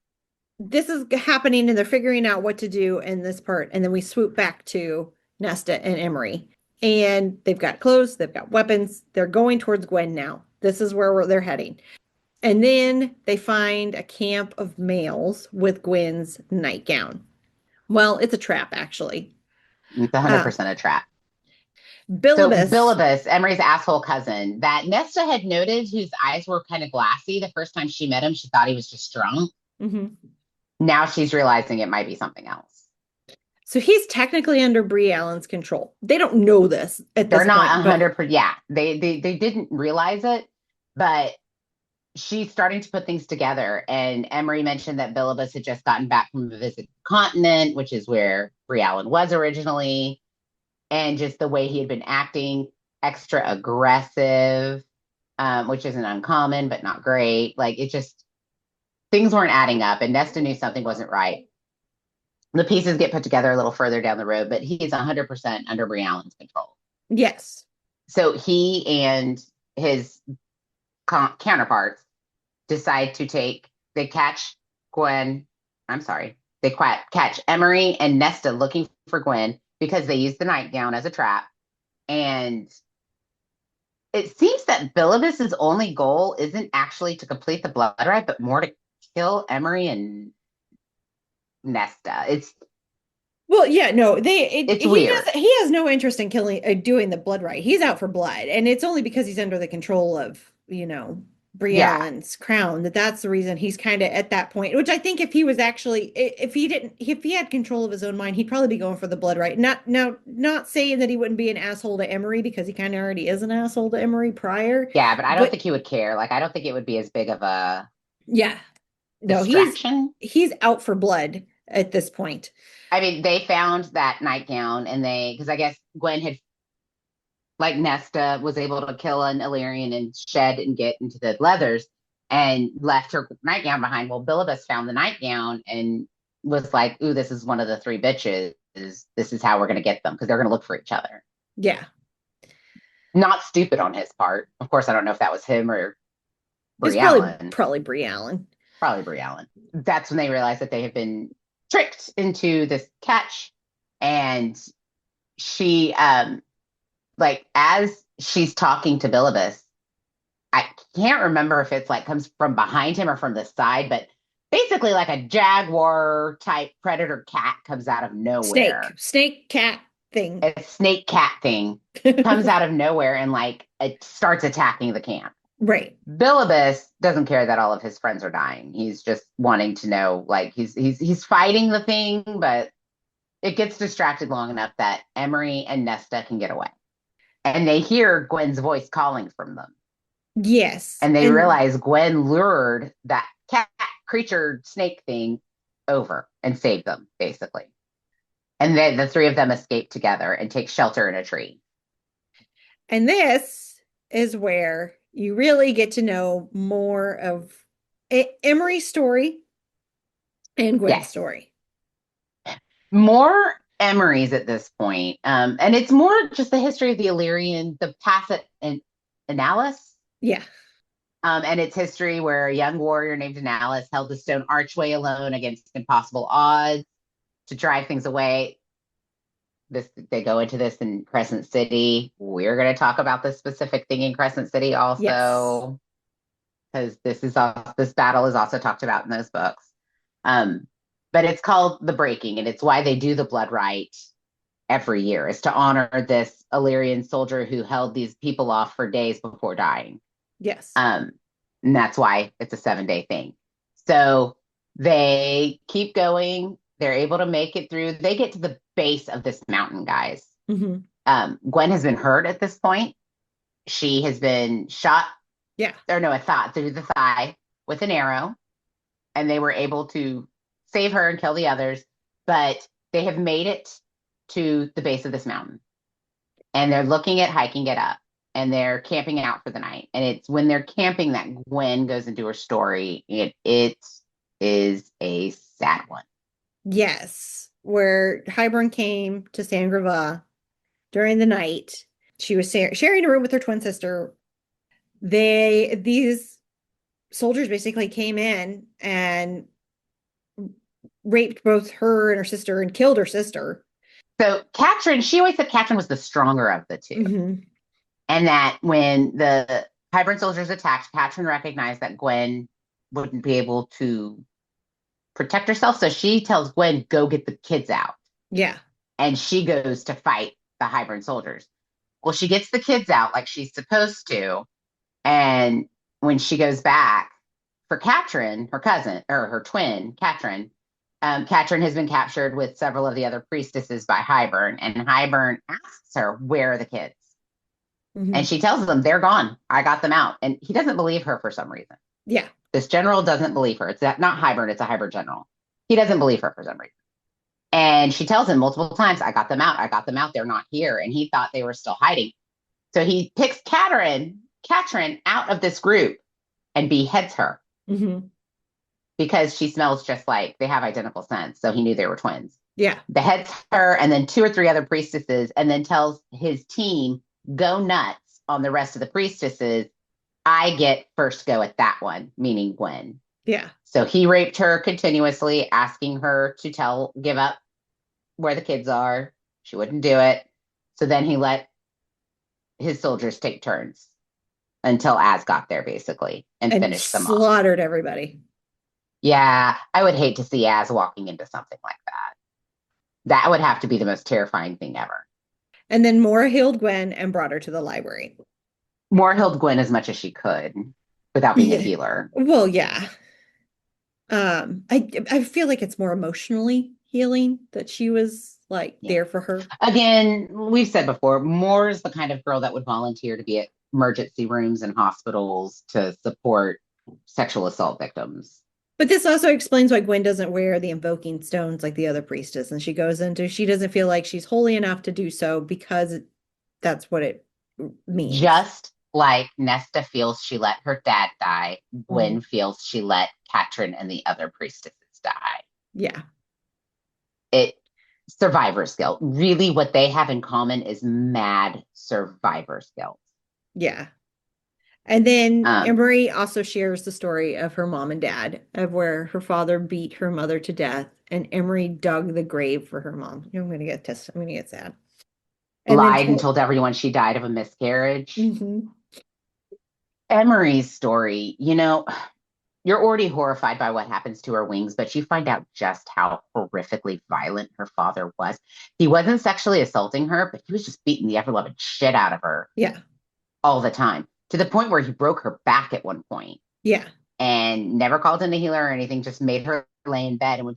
This is happening and they're figuring out what to do in this part. And then we swoop back to Nesta and Emery. And they've got clothes, they've got weapons. They're going towards Gwyn now. This is where they're heading. And then they find a camp of males with Gwyn's nightgown. Well, it's a trap, actually. It's 100% a trap. So Bilibus. Bilibus, Emery's asshole cousin, that Nesta had noted, whose eyes were kind of glassy the first time she met him. She thought he was just drunk. Mhm. Now she's realizing it might be something else. So he's technically under Briallyn's control. They don't know this at this They're not point. 100%. Yeah, they didn't realize it, but she's starting to put things together. And Emery mentioned that Bilibus had just gotten back from a visit to the continent, which is where Briallyn was originally. And just the way he had been acting, extra aggressive, which isn't uncommon, but not great. Like it just, things weren't adding up, and Nesta knew something wasn't right. The pieces get put together a little further down the road, but he is 100% under Briallyn's control. Yes. So he and his counterparts decide they catch Gwyn. I'm sorry. They catch Emery and Nesta looking for Gwyn because they use the nightgown as a trap. And it seems that Bilibus's only goal isn't actually to complete the blood rite, but more to kill Emery and Nesta. It's weird. He has no interest in doing the blood rite. He's out for blood, and it's only because he's under the control of, Briallyn's crown that's the reason he's kind of at that point, which I think if he was actually if he had control of his own mind, he'd probably be going for the blood rite. Not saying that he wouldn't be an asshole to Emery, because he kind of already is an asshole to Emery prior. Yeah, but I don't think he would care. Like I don't think it would be as big of a distraction. He's out for blood at this point. I mean, they found that nightgown, and because I guess Gwyn had, like Nesta, was able to kill an Illyrian and shed and get into the leathers and left her nightgown behind. Well, Bilibus found the nightgown and was like, ooh, this is one of the three bitches. This is how we're going to get them, because they're going to look for each other. Yeah. Not stupid on his part. Of course, I don't know if that was him or Briallyn. It's probably Briallyn. Probably Briallyn. That's when they realized that they have been tricked into this catch. And she, like, as she's talking to Bilibus, I can't remember if it's like comes from behind him or from the side, but basically like a jaguar type predator cat comes out of nowhere. Snake cat thing. A snake cat thing comes out of nowhere and like it starts attacking the camp. Right. Bilibus doesn't care that all of his friends are dying. He's just wanting to know, like he's fighting the thing, but it gets distracted long enough that Emery and Nesta can get away. And they hear Gwyn's voice calling from them. Yes. And they realize Gwyn lured that cat creature snake thing over and saved them, basically. And then the three of them escape together and take shelter in a tree. And this is where you really get to know more of Emery's story and Gwyn's story. More Emery's at this point. And it's more just the history of the Illyrian, the Pass of Enalius. Yeah. And its history where a young warrior named Enalius held the stone archway alone against impossible odds to drive things away. They go into this in Crescent City. We're going to talk about this specific thing in Crescent City also, because this battle is also talked about in those books. But it's called the Breaking, and it's why they do the blood rite every year, is to honor this Illyrian soldier who held these people off for days before dying. Yes. And that's why it's a 7-day thing. So they keep going. They're able to make it through. They get to the base of this mountain, guys. Mm-hmm. Gwyn has been hurt at this point. She has been shot. Yeah. Or no, a thought through the thigh with an arrow. And they were able to save her and kill the others. But they have made it to the base of this mountain. And they're looking at hiking it up. And they're camping out for the night. And it's when they're camping that Gwyn goes into her story. It is a sad one. Yes, where Hybern came to Sangrava during the night. She was sharing a room with her twin sister. These soldiers basically came in and raped both her and her sister and killed her sister. So Katrin, she always said Katrin was the stronger of the two. Mm-hmm. And that when the Hybern soldiers attacked, Katrin recognized that Gwyn wouldn't be able to protect herself. So she tells Gwyn, go get the kids out. Yeah. And she goes to fight the Hybern soldiers. Well, she gets the kids out like she's supposed to. And when she goes back for Katrin, her cousin, or her twin, Katrin has been captured with several of the other priestesses by Hybern. And Hybern asks her, where are the kids? Mm-hmm. And she tells them, they're gone. I got them out. And he doesn't believe her for some reason. Yeah. This general doesn't believe her. It's not Hybern, it's a Hybern general. He doesn't believe her for some reason. And she tells him multiple times, I got them out. I got them out. They're not here. And he thought they were still hiding. So he picks Katrin out of this group and beheads her. Mm-hmm. Because she smells just like, they have identical scents. So he knew they were twins. Yeah. Beheads her and then 2 or 3 other priestesses, and then tells his team, go nuts on the rest of the priestesses. I get first go at that one, meaning Gwyn. Yeah. So he raped her continuously, asking her to give up where the kids are. She wouldn't do it. So then he let his soldiers take turns until Az got there, basically, and finished them off. Slaughtered everybody. Yeah, I would hate to see Az walking into something like that. That would have to be the most terrifying thing ever. And then Mora healed Gwyn and brought her to the library. Mora healed Gwyn as much as she could without being a healer. Well, yeah. I feel like it's more emotionally healing that she was there for her. Again, we've said before, Mora's the kind of girl that would volunteer to be at emergency rooms and hospitals to support sexual assault victims. But this also explains why Gwyn doesn't wear the invoking stones like the other priestess. And she doesn't feel like she's holy enough to do so because that's what it means. Just like Nesta feels she let her dad die, Gwyn feels she let Katrin and the other priestesses die. Yeah. Survivor's guilt. Really, what they have in common is mad survivor's guilt. Yeah. And then Emery also shares the story of her mom and dad, of where her father beat her mother to death, and Emery dug the grave for her mom. I'm going to get sad. And lied and told everyone she died of a miscarriage. Mm-hmm. Emery's story, you're already horrified by what happens to her wings, but you find out just how horrifically violent her father was. He wasn't sexually assaulting her, but he was just beating the ever-loving shit out of her. Yeah. All the time. To the point where he broke her back at one point. Yeah. And never called in a healer or anything, just made her lay in bed. And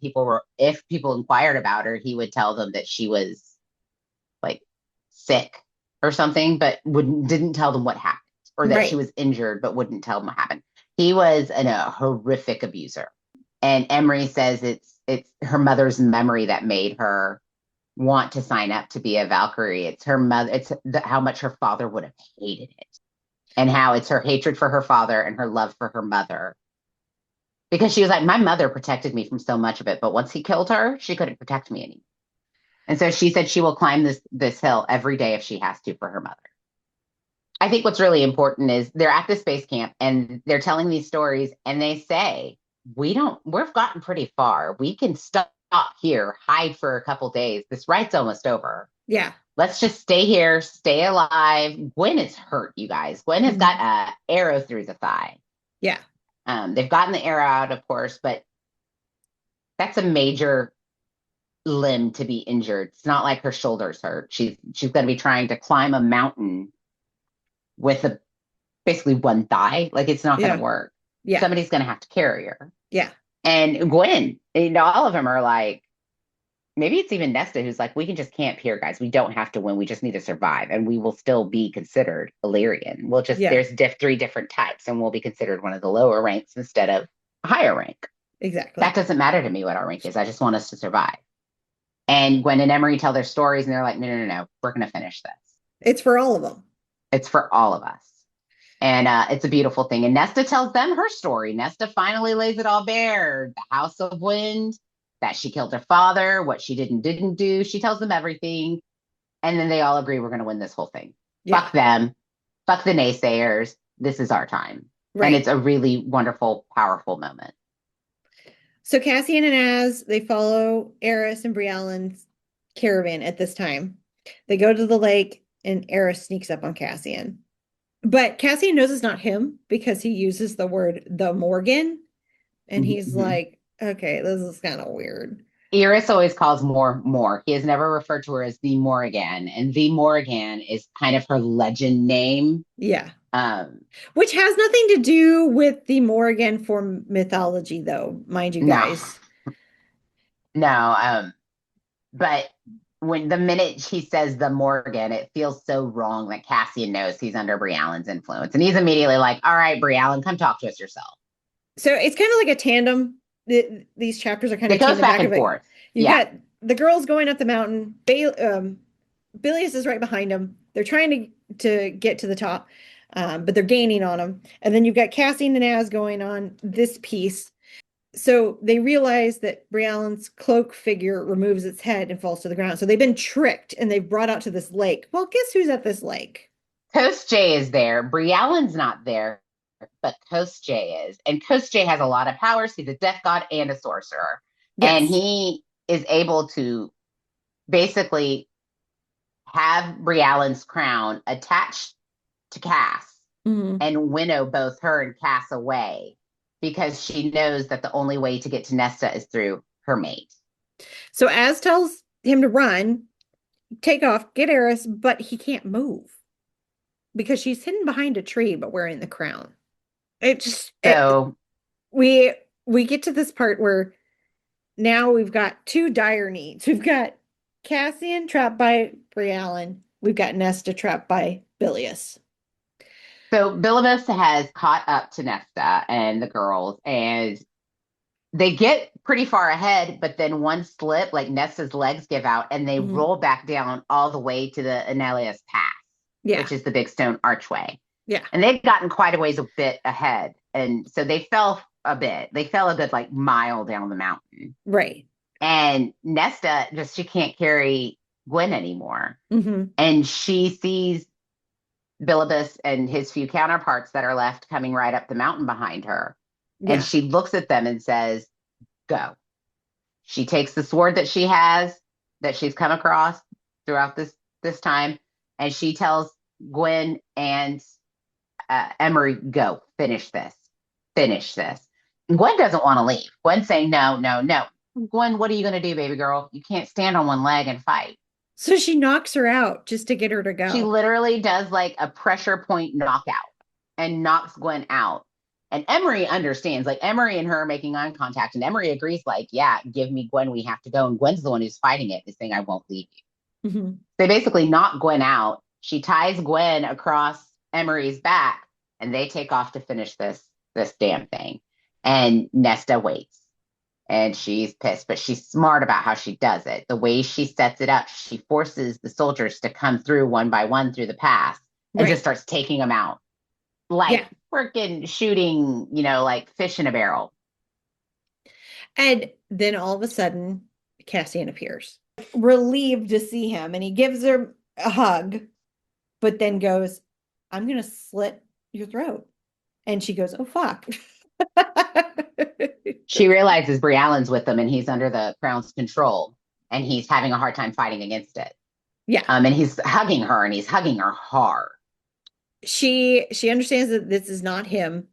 if people inquired about her, he would tell them that she was sick or something, but didn't tell them what happened, or that she was injured, but wouldn't tell them what happened. He was a horrific abuser. And Emery says it's her mother's memory that made her want to sign up to be a Valkyrie. It's her mother. It's how much her father would have hated it. And how it's her hatred for her father and her love for her mother. Because she was like, my mother protected me from so much of it, but once he killed her, she couldn't protect me anymore. And so she said she will climb this hill every day if she has to for her mother. I think what's really important is they're at this base camp and they're telling these stories, and they say, we've gotten pretty far. We can stop here, hide for a couple days. This rite's almost over. Yeah. Let's just stay here, stay alive. Gwyn is hurt, you guys. Gwyn has got an arrow through the thigh. Yeah. They've gotten the arrow out, of course, but that's a major limb to be injured. It's not like her shoulders hurt. She's going to be trying to climb a mountain with basically one thigh. Like, it's not going to work. Yeah. Somebody's going to have to carry her. Yeah. And Gwyn, all of them are like, maybe it's even Nesta who's like, we can just camp here, guys. We don't have to win. We just need to survive. And we will still be considered Illyrian. We'll just, there's 3 different types, and we'll be considered one of the lower ranks instead of a higher rank. Exactly. That doesn't matter to me what our rank is. I just want us to survive. And Gwyn and Emery tell their stories, and they're like, no. We're going to finish this. It's for all of them. It's for all of us. And it's a beautiful thing. And Nesta tells them her story. Nesta finally lays it all bare. The House of Wind, that she killed her father, what she didn't do. She tells them everything. And then they all agree we're going to win this whole thing. Yeah. Fuck them. Fuck the naysayers. This is our time. Right. And it's a really wonderful, powerful moment. So Cassian and Az, they follow Eris and Briallyn's caravan at this time. They go to the lake, and Eris sneaks up on Cassian. But Cassian knows it's not him because he uses the word the Morgan. And he's like, okay, this is kind of weird. Eris always calls more. He has never referred to her as the Morrigan. And the Morrigan is kind of her legend name. Yeah. Which has nothing to do with the Morrigan for mythology, though, mind you guys. No. But when the minute he says the Morgan, it feels so wrong that Cassian knows he's under Briallyn's influence. And he's immediately like, all right, Briallyn, come talk to us yourself. So it's kind of like a tandem. These chapters are kind of goes back and forth. You got the girls going up the mountain. Bilius is right behind them. They're trying to get to the top, but they're gaining on them. And then you've got Cassian and Az going on this piece. So they realize that Briallyn's cloak figure removes its head and falls to the ground. So they've been tricked, and they've brought out to this lake. Well, guess who's at this lake? Kosjay is there. Briallyn's not there, but Kosjay is. And Kosjay has a lot of powers. He's a death god and a sorcerer. Yes. And he is able to basically have Briallyn's crown attached to Cass and winnow both her and Cass away, because she knows that the only way to get to Nesta is through her mate. So Az tells him to run, take off, get Eris, but he can't move because she's hidden behind a tree but wearing the crown. We get to this part where now we've got 2 dire needs. We've got Cassian trapped by Briallyn. We've got Nesta trapped by Bilius. So Bilius has caught up to Nesta and the girls, and they get pretty far ahead, but then one slip, like Nesta's legs give out, and they roll back down all the way to the Enalius Pass, which is the big stone archway. Yeah. And they've gotten quite a bit ahead. And so they fell a bit. They fell a good like mile down the mountain. Right. And Nesta she can't carry Gwyn anymore. And she sees Bilius and his few counterparts that are left coming right up the mountain behind her. Yeah. And she looks at them and says, go. She takes the sword that she has, that she's come across throughout this time, and she tells Gwyn and Emery, go, finish this. Gwyn doesn't want to leave. Gwyn's saying, no. Gwyn, what are you going to do, baby girl? You can't stand on one leg and fight. So she knocks her out just to get her to go. She literally does like a pressure point knockout and knocks Gwyn out. And Emery understands, like Emery and her are making eye contact, and Emery agrees, like, yeah, give me Gwyn, we have to go. And Gwyn's the one who's fighting it, is saying, I won't leave you. They basically knock Gwyn out. She ties Gwyn across Emery's back, and they take off to finish this damn thing. And Nesta waits. And she's pissed, but she's smart about how she does it. The way she sets it up, she forces the soldiers to come through one by one through the pass and just starts taking them out. Like freaking shooting, like fish in a barrel. And then all of a sudden, Cassian appears. Relieved to see him, and he gives her a hug, but then goes, I'm going to slit your throat. And she goes, oh, fuck. She realizes Briallyn's with them and he's under the crown's control and he's having a hard time fighting against it. Yeah. And he's hugging her and he's hugging her hard. She understands that this is not him.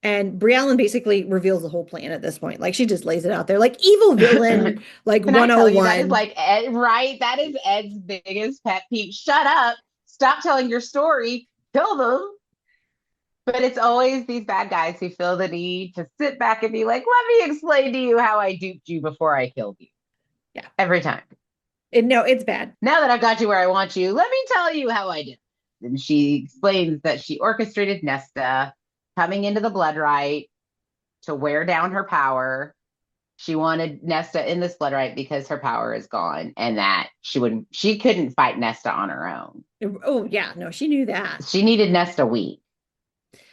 And Briallyn basically reveals the whole plan at this point. Like she just lays it out there, like evil villain, like Can I tell you, 101. that is like Ed, right? That is Ed's biggest pet peeve. Shut up. Stop telling your story. Kill them. But it's always these bad guys who feel the need to sit back and be like, let me explain to you how I duped you before I killed you. Yeah. Every time. No, it's bad. Now that I've got you where I want you, let me tell you how I did. And she explains that she orchestrated Nesta coming into the blood rite to wear down her power. She wanted Nesta in this blood rite because her power is gone and that she couldn't fight Nesta on her own. Oh, yeah. No, she knew that. She needed Nesta weak.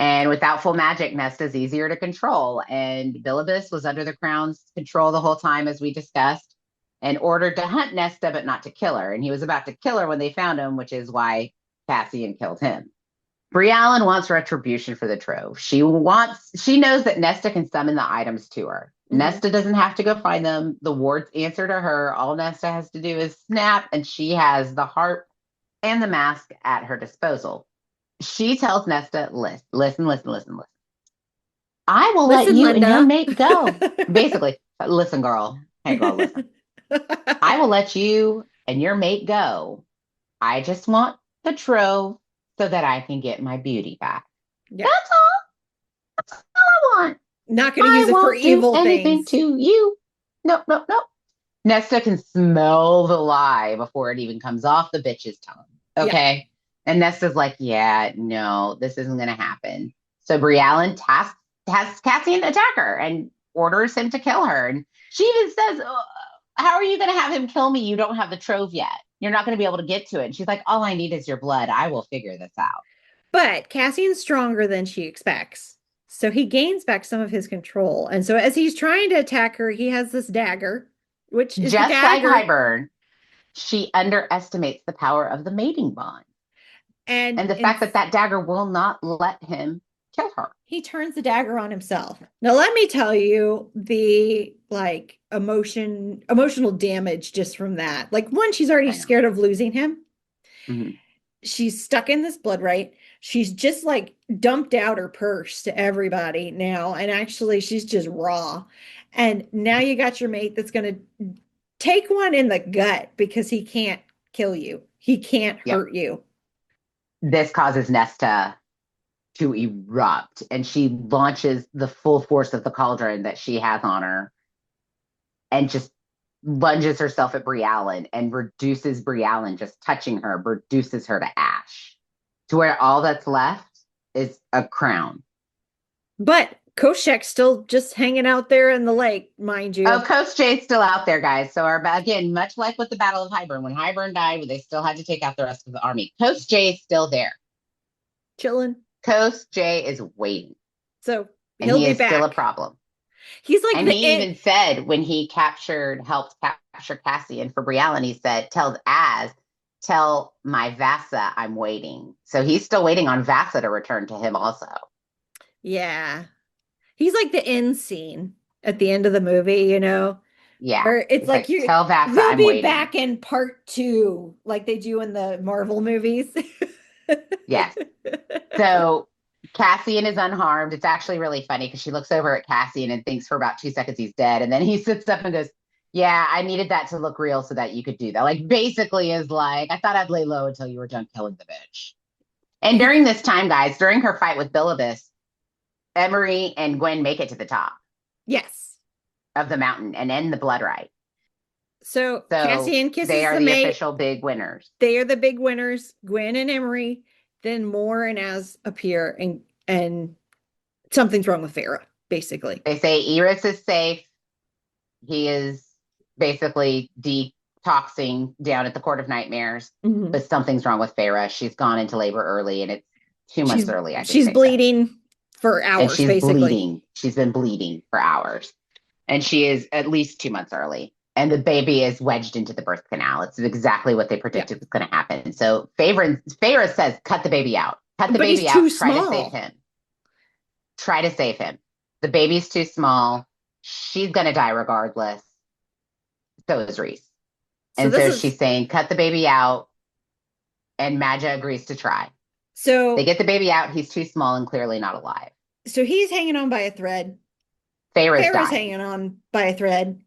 And without full magic, Nesta's easier to control. And Bilibus was under the crown's control the whole time, as we discussed, and ordered to hunt Nesta, but not to kill her. And he was about to kill her when they found him, which is why Cassian killed him. Briallyn wants retribution for the Trove. She knows that Nesta can summon the items to her. Mm-hmm. Nesta doesn't have to go find them. The wards answer to her. All Nesta has to do is snap, and she has the harp and the mask at her disposal. She tells Nesta, listen. I will let you Linda. and your mate go. Basically, listen, girl. Hey, girl, listen. I will let you and your mate go. I just want the Trove so that I can get my beauty back. Yeah. That's all I want. Not going to use it for evil anything things. To you. No. Nesta can smell the lie before it even comes off the bitch's tongue. Okay. Yeah. And Nesta's like, yeah, no, this isn't going to happen. So Briallyn tasks Cassian attack her and orders him to kill her. And she even says, how are you going to have him kill me? You don't have the Trove yet. You're not going to be able to get to it. And she's like, all I need is your blood. I will figure this out. But Cassian's stronger than she expects. So he gains back some of his control. And so as he's trying to attack her, he has this dagger, which is just the dagger. Like Hybern, she underestimates the power of the mating bond. And the fact that dagger will not let him kill her. He turns the dagger on himself. Now, let me tell you the emotional damage just from that. Like, one, she's already scared of losing him. Mm-hmm. She's stuck in this blood rite. She's just like dumped out her purse to everybody now. And actually, she's just raw. And now you got your mate that's going to take one in the gut because he can't kill you. He can't hurt you. This causes Nesta to erupt, and she launches the full force of the cauldron that she has on her and just lunges herself at Briallyn and reduces Briallyn, just touching her, reduces her to ash, to where all that's left is a crown. But Koshek's still just hanging out there in the lake, mind you. Oh, Koshek's still out there, guys. So again, much like with the Battle of Hybern, when Hybern died, they still had to take out the rest of the army. Koshek is still there. Chilling. Koshek is waiting. So he'll be back. Still a problem. He's like, and he even said when he helped capture Cassian for Briallyn, he said, tell my Vassa I'm waiting. So he's still waiting on Vassa to return to him also. Yeah. He's like the end scene at the end of the movie, you know? Yeah. Where it's like you tell Vassa he'll I'm be waiting. Back in part 2, like they do in the Marvel movies. Yes. So Cassian is unharmed. It's actually really funny because she looks over at Cassian and thinks for about 2 seconds he's dead. And then he sits up and goes, yeah, I needed that to look real so that you could do that. Like, basically is like, I thought I'd lay low until you were done killing the bitch. And during this time, guys, during her fight with Bilibus, Emery and Gwyn make it to the top. Yes. Of the mountain and end the blood rite. So Cassian kisses they are the mate. Official big winners. They are the big winners. Gwyn and Emery. Then Moore and Az appear, and something's wrong with Farah, basically. They say Eris is safe. He is basically detoxing down at the Court of Nightmares, but something's wrong with Farah. She's gone into labor early, and it's 2 months early. I think she's bleeding for hours, and she's basically. Bleeding. She's been bleeding for hours, and she is at least 2 months early. And the baby is wedged into the birth canal. It's exactly what they predicted was going to happen. So Farah says, cut the baby out. Cut the baby out. Try to save him. The baby's too small. She's going to die regardless. So is Rhys. So And this so is she's saying, cut the baby out. And Madja agrees to try. so They get the baby out. He's too small and clearly not alive. so he's hanging on by a thread. Feyre's Feyre's dying. hanging on by a thread.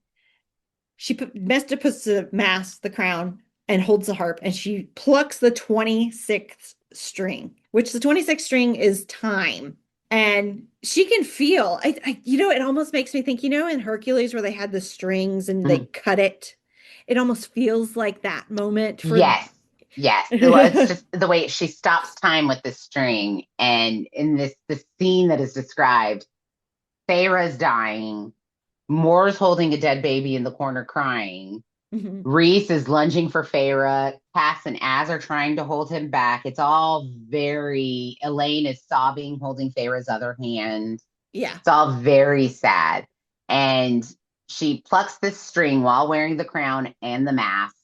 Nesta puts the mask, the crown, and holds the harp, and she plucks the 26th string, which the 26th string is time. And she can feel, it almost makes me think, in Hercules where they had the strings and they cut it. It almost feels like that moment for Yes. Well, it's just the way she stops time with the string. And in the scene that is described, Feyre's dying. Moore's holding a dead baby in the corner crying. Mhm. Rhys is lunging for Feyre. Cass and Az are trying to hold him back. It's all very, Elaine is sobbing, holding Feyre's other hand. Yeah. It's all very sad. And she plucks this string while wearing the crown and the mask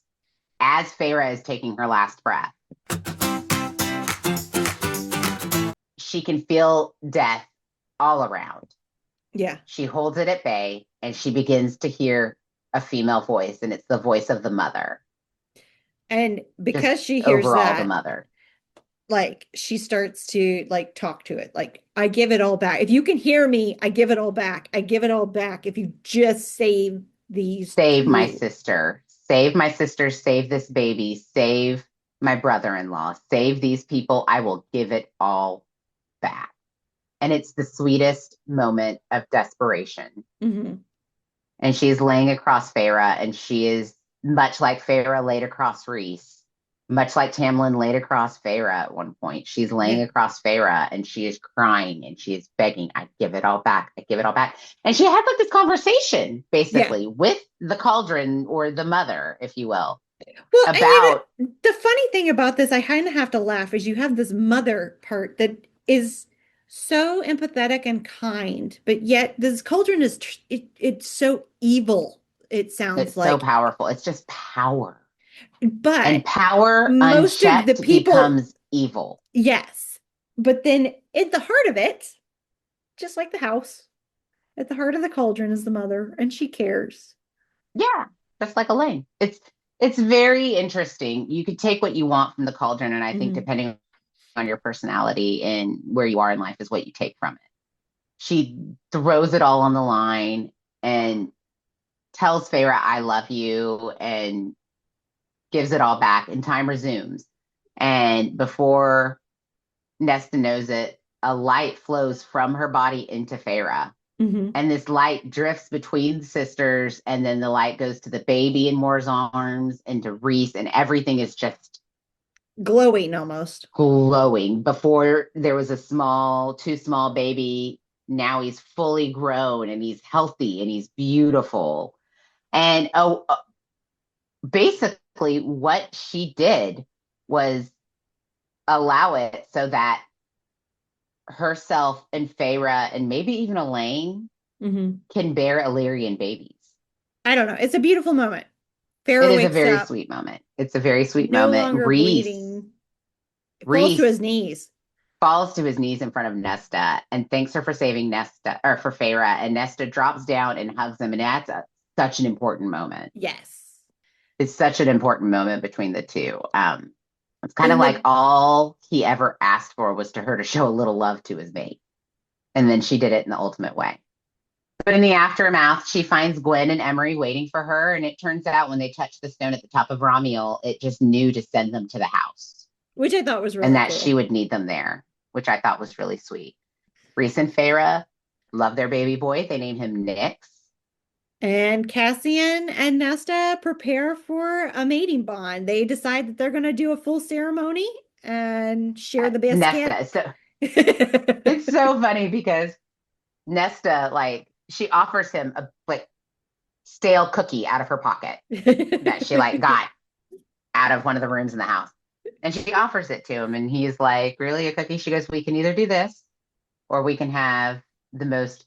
as Feyre is taking her last breath. She can feel death all around. Yeah. She holds it at bay and she begins to hear a female voice, and it's the voice of the mother. And because Just she hears overall that, the mother. like she starts to like talk to it. Like, I give it all back. If you can hear me, I give it all back. I give it all back. If you just save these Save my two. sister. Save my sister. Save this baby. Save my brother-in-law. Save these people. I will give it all back. And it's the sweetest moment of desperation. Mm-hmm. And she's laying across Feyre, and she is much like Feyre laid across Rhys, much like Tamlin laid across Feyre at one point. She's laying across Feyre, and she is crying, and she is begging, I give it all back. I give it all back. And she had like this conversation, basically, with the cauldron, or the mother, if you will. Well, about the funny thing about this, I kind of have to laugh, is you have this mother part that is so empathetic and kind, but yet this cauldron is it's so evil. It sounds it's like so powerful. It's just power. But And power most of the unchecked people becomes evil. Yes. But then at the heart of it, just like the house, at the heart of the cauldron is the mother, and she cares. Yeah, just like Elaine. It's very interesting. You could take what you want from the cauldron, and I think depending on your personality and where you are in life is what you take from it. She throws it all on the line and tells Feyre, I love you, and gives it all back, and time resumes. And before Nesta knows it, a light flows from her body into Feyre. And this light drifts between the sisters, and then the light goes to the baby in Moore's arms and to Rhys, and everything is just glowing almost. Glowing. Before there was too small baby. Now he's fully grown, and he's healthy, and he's beautiful. And basically what she did was allow it so that herself and Feyre and maybe even Elaine can bear Illyrian babies. I don't know. It's a beautiful moment. Feyre it is a very sweet moment. It's a very sweet moment. Longer bleeding. Falls to his knees. Falls to his knees in front of Nesta and thanks her for saving Nesta, or for Feyre. And Nesta drops down and hugs him. And that's such an important moment. Yes. It's such an important moment between the two. It's kind of like all he ever asked for was her to show a little love to his mate. And then she did it in the ultimate way. But in the aftermath, she finds Gwyn and Emery waiting for her. And it turns out when they touched the stone at the top of Ramiel, it just knew to send them to the house. Which I thought was really And that cool. she would need them there, which I thought was really sweet. Rhys and Feyre love their baby boy. They name him Nyx. And Cassian and Nesta prepare for a mating bond. They decide that they're going to do a full ceremony and share the biscuit. Nesta. So it's so funny because Nesta, like, she offers him a stale cookie out of her pocket that she got out of one of the rooms in the house. And she offers it to him, and he's like, really, a cookie? She goes, we can either do this or we can have the most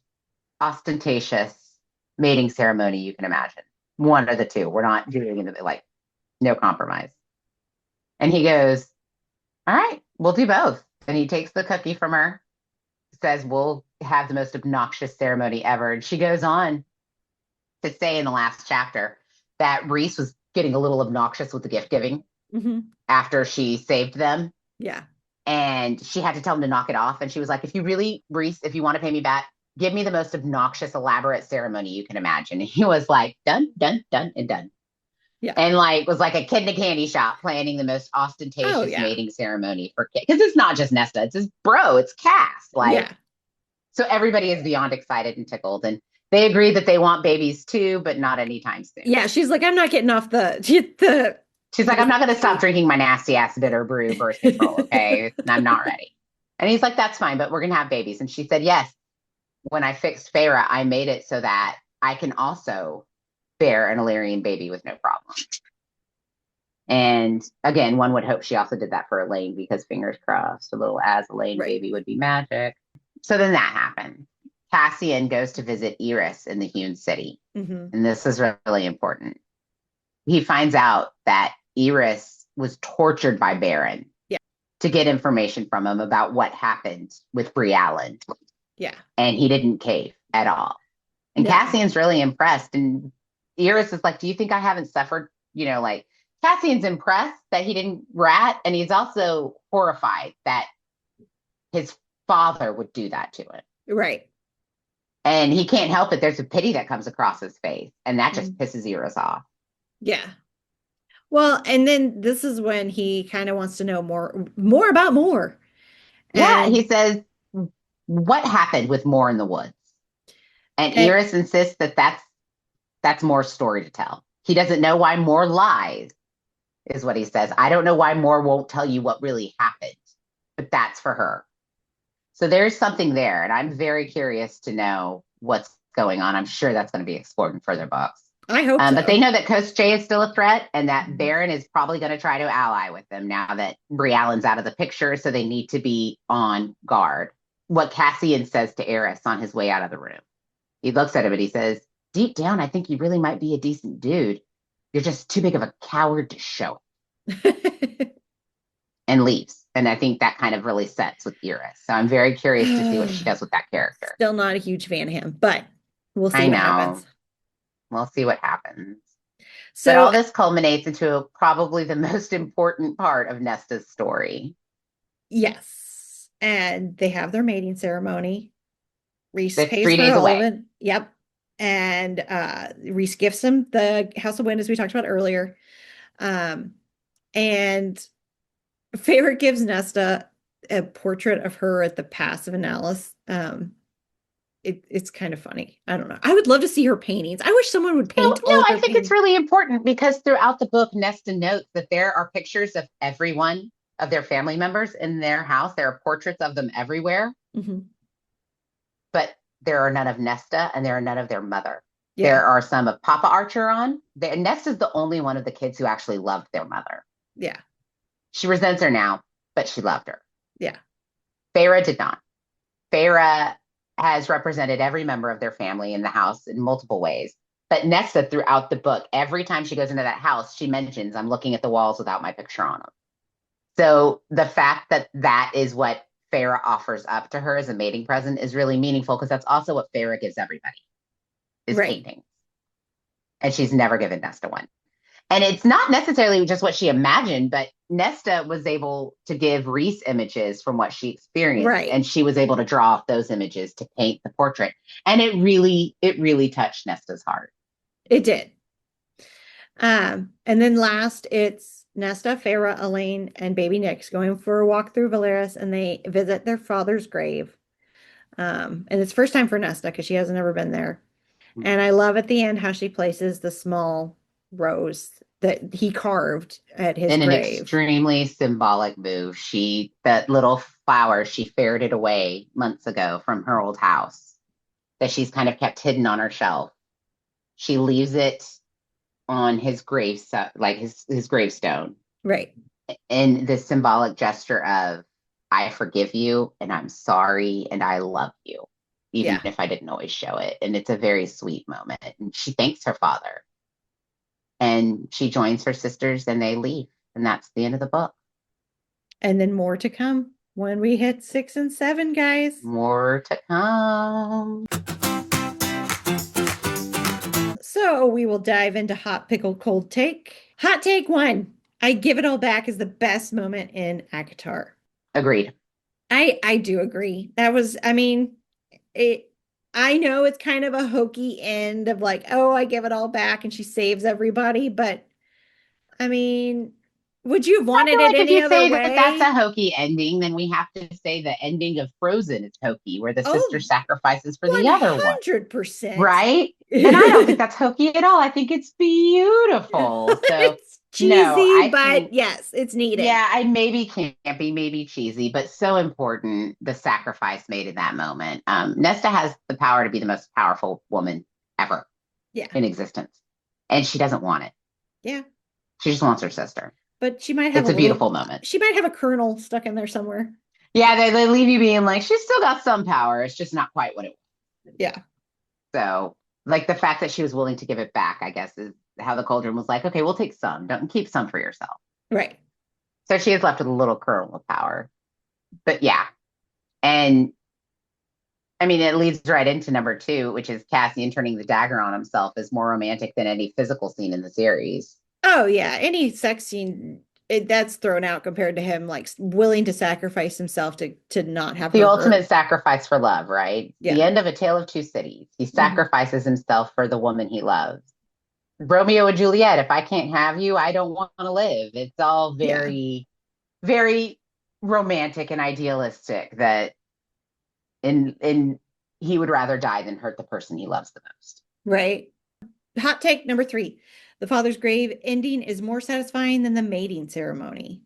ostentatious mating ceremony you can imagine. One of the two. We're not doing it, no compromise. And he goes, all right, we'll do both. And he takes the cookie from her, says, we'll have the most obnoxious ceremony ever. And she goes on to say in the last chapter that Rhys was getting a little obnoxious with the gift giving after she saved them. Yeah. And she had to tell him to knock it off. And she was like, if you really, Rhys, if you want to pay me back, give me the most obnoxious, elaborate ceremony you can imagine. And he was like, done, done, done, and done. Yeah. And like, was like a kid in a candy shop planning the most ostentatious mating ceremony for kids. Because it's not just Nesta, it's his bro, it's Cass. Like, so everybody is beyond excited and tickled. And they agree that they want babies too, but not anytime soon. Yeah. She's like, I'm not getting off She's like, I'm not going to stop drinking my nasty ass bitter brew birth control. Okay. I'm not ready. And he's like, that's fine, but we're going to have babies. And she said, yes. When I fixed Feyre, I made it so that I can also bear an Illyrian baby with no problem. And again, one would hope she also did that for Elaine, because fingers crossed, a little Elaine baby would be magic. So then that happened. Cassian goes to visit Eris in the Hewn City. And this is really important. He finds out that Eris was tortured by Baron to get information from him about what happened with Briallyn. Yeah. And he didn't cave at all. And Cassian's really impressed. And Eris is like, do you think I haven't suffered? You know, like, Cassian's impressed that he didn't rat. And he's also horrified that his father would do that to him. Right. And he can't help it. There's a pity that comes across his face. And that just pisses Eris off. Yeah. Well, and then this is when he kind of wants to know more about Mor. Yeah, he says, what happened with Mor in the woods? And Eris insists that that's Mor's story to tell. He doesn't know why Mor lies, is what he says. I don't know why Mor won't tell you what really happened, but that's for her. So there's something there, and I'm very curious to know what's going on. I'm sure that's going to be explored in further books. I hope so. But they know that Coast J is still a threat, and that Baron is probably going to try to ally with them now that Briallyn's out of the picture, so they need to be on guard. What Cassian says to Eris on his way out of the room. He looks at him and he says, deep down, I think you really might be a decent dude. You're just too big of a coward to show it. And leaves. And I think that kind of really sets with Eris. So I'm very curious to see what she does with that character. Still not a huge fan of him, but we'll see what happens. We'll see what happens. So but all this culminates into probably the most important part of Nesta's story. Yes. And they have their mating ceremony. Rhys That's pays 3 for days all away. of it. Yep. And Rhys gifts him the House of Wind, as we talked about earlier. And Feyre gives Nesta a portrait of her at the Pass of Enalius. It's kind of funny. I don't know. I would love to see her paintings. I wish someone would paint all No, of her I think paintings. it's really important because throughout the book, Nesta notes that there are pictures of everyone of their family members in their house. There are portraits of them everywhere. But there are none of Nesta and there are none of their mother. Yeah. There are some of Papa Archeron. Nesta's the only one of the kids who actually loved their mother. Yeah. She resents her now, but she loved her. Yeah. Feyre did not. Feyre has represented every member of their family in the house in multiple ways. But Nesta, throughout the book, every time she goes into that house, she mentions, I'm looking at the walls without my picture on them. So the fact that that is what Feyre offers up to her as a mating present is really meaningful because that's also what Feyre gives everybody, is paintings. And she's never given Nesta one. And it's not necessarily just what she imagined, but Nesta was able to give Rhys images from what she experienced. Right. And she was able to draw off those images to paint the portrait. And it really touched Nesta's heart. It did. And then last, it's Nesta, Feyre, Elaine, and baby Nyx going for a walk through Valeris, and they visit their father's grave. And it's first time for Nesta because she hasn't ever been there. And I love at the end how she places the small rose that he carved at his grave. In an extremely symbolic move. That little flower, she ferreted away months ago from her old house that she's kind of kept hidden on her shelf. She leaves it on his grave, like his gravestone. Right. In this symbolic gesture of, I forgive you and I'm sorry and I love you, even if I didn't always show it. And it's a very sweet moment. And she thanks her father. And she joins her sisters and they leave. And that's the end of the book. And then more to come. when we hit 6 and 7, guys. More to come. So we will dive into hot pickle cold take. Hot take 1. I give it all back is the best moment in ACOTAR. Agreed. I do agree. That was, I mean, I know it's kind of a hokey end of like, oh, I give it all back and she saves everybody, but I mean, would you have I wanted feel it like if any you other say that that's way? a hokey ending, then we have to say the ending of Frozen is hokey, where the sister Oh, sacrifices for the other one. 100%. Right? And I don't think that's hokey at all. I think it's beautiful. So, It's no, cheesy, I but think, yes, it's needed. yeah, I maybe campy, maybe cheesy, but so important the sacrifice made in that moment. Nesta has the power to be the most powerful woman ever Yeah. in existence, and she doesn't want it. Yeah. She just wants her sister. But she might have It's a beautiful moment. She might have a kernel stuck in there somewhere. Yeah, they leave you being like, she's still got some power. It's just not quite what it was. Yeah. So, like the fact that she was willing to give it back, I guess, is how the cauldron was like, okay, we'll take some. Don't keep some for yourself. Right. So she is left with a little kernel of power. But yeah. And I mean, it leads right into number 2, which is Cassian turning the dagger on himself is more romantic than any physical scene in the series. Oh, yeah. Any sex scene, that's thrown out compared to him, like willing to sacrifice himself to not have The her ultimate hurt. sacrifice for love, right? Yeah. The end of A Tale of Two Cities. He sacrifices himself for the woman he loves. Romeo and Juliet, if I can't have you, I don't want to live. It's all very, very romantic and idealistic that in he would rather die than hurt the person he loves the most. Right. Hot take number 3. The father's grave ending is more satisfying than the mating ceremony.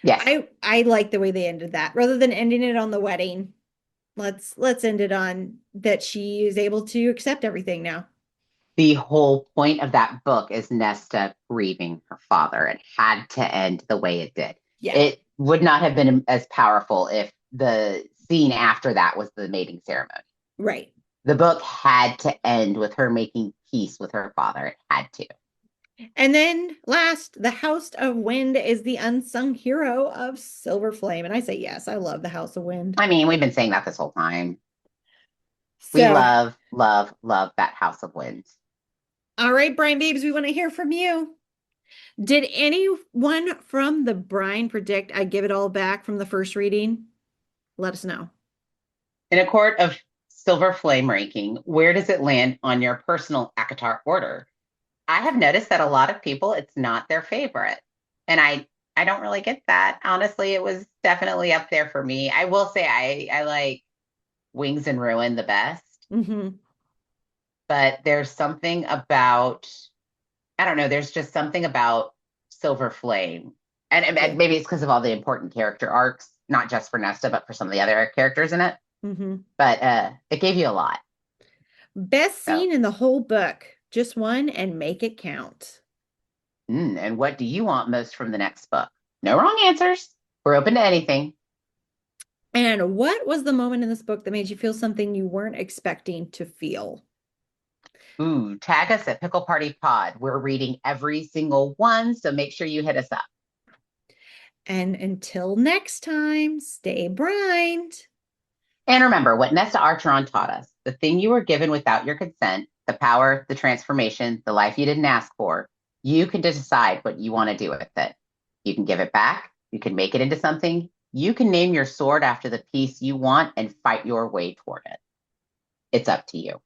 Yes. I like the way they ended that. Rather than ending it on the wedding, let's end it on that she is able to accept everything now. The whole point of that book is Nesta grieving her father. It had to end the way it did. Yeah. It would not have been as powerful if the scene after that was the mating ceremony. Right. The book had to end with her making peace with her father. It had to. And then last, the House of Wind is the unsung hero of Silver Flame. And I say, yes, I love the House of Wind. I mean, we've been saying that this whole time. So, We love, love, love that House of Wind. All right, Brine Babes, we want to hear from you. Did anyone from the Brine predict I give it all back from the first reading? Let us know. In a court of Silver Flame ranking, where does it land on your personal ACOTAR order? I have noticed that a lot of people, it's not their favorite. And I don't really get that. Honestly, it was definitely up there for me. I will say I like Wings and Ruin the best. But there's something about, I don't know, there's just something about Silver Flame. And maybe it's because of all the important character arcs, not just for Nesta, but for some of the other characters in it. But it gave you a lot. Best scene in the whole book. Just one and make it count. And what do you want most from the next book? No wrong answers. We're open to anything. And what was the moment in this book that made you feel something you weren't expecting to feel? Ooh, tag us at Pickle Party Pod. We're reading every single one, so make sure you hit us up. And until next time, stay brined. And remember what Nesta Archeron taught us. The thing you were given without your consent, the power, the transformation, the life you didn't ask for, you can decide what you want to do with it. You can give it back. You can make it into something. You can name your sword after the piece you want and fight your way toward it. It's up to you.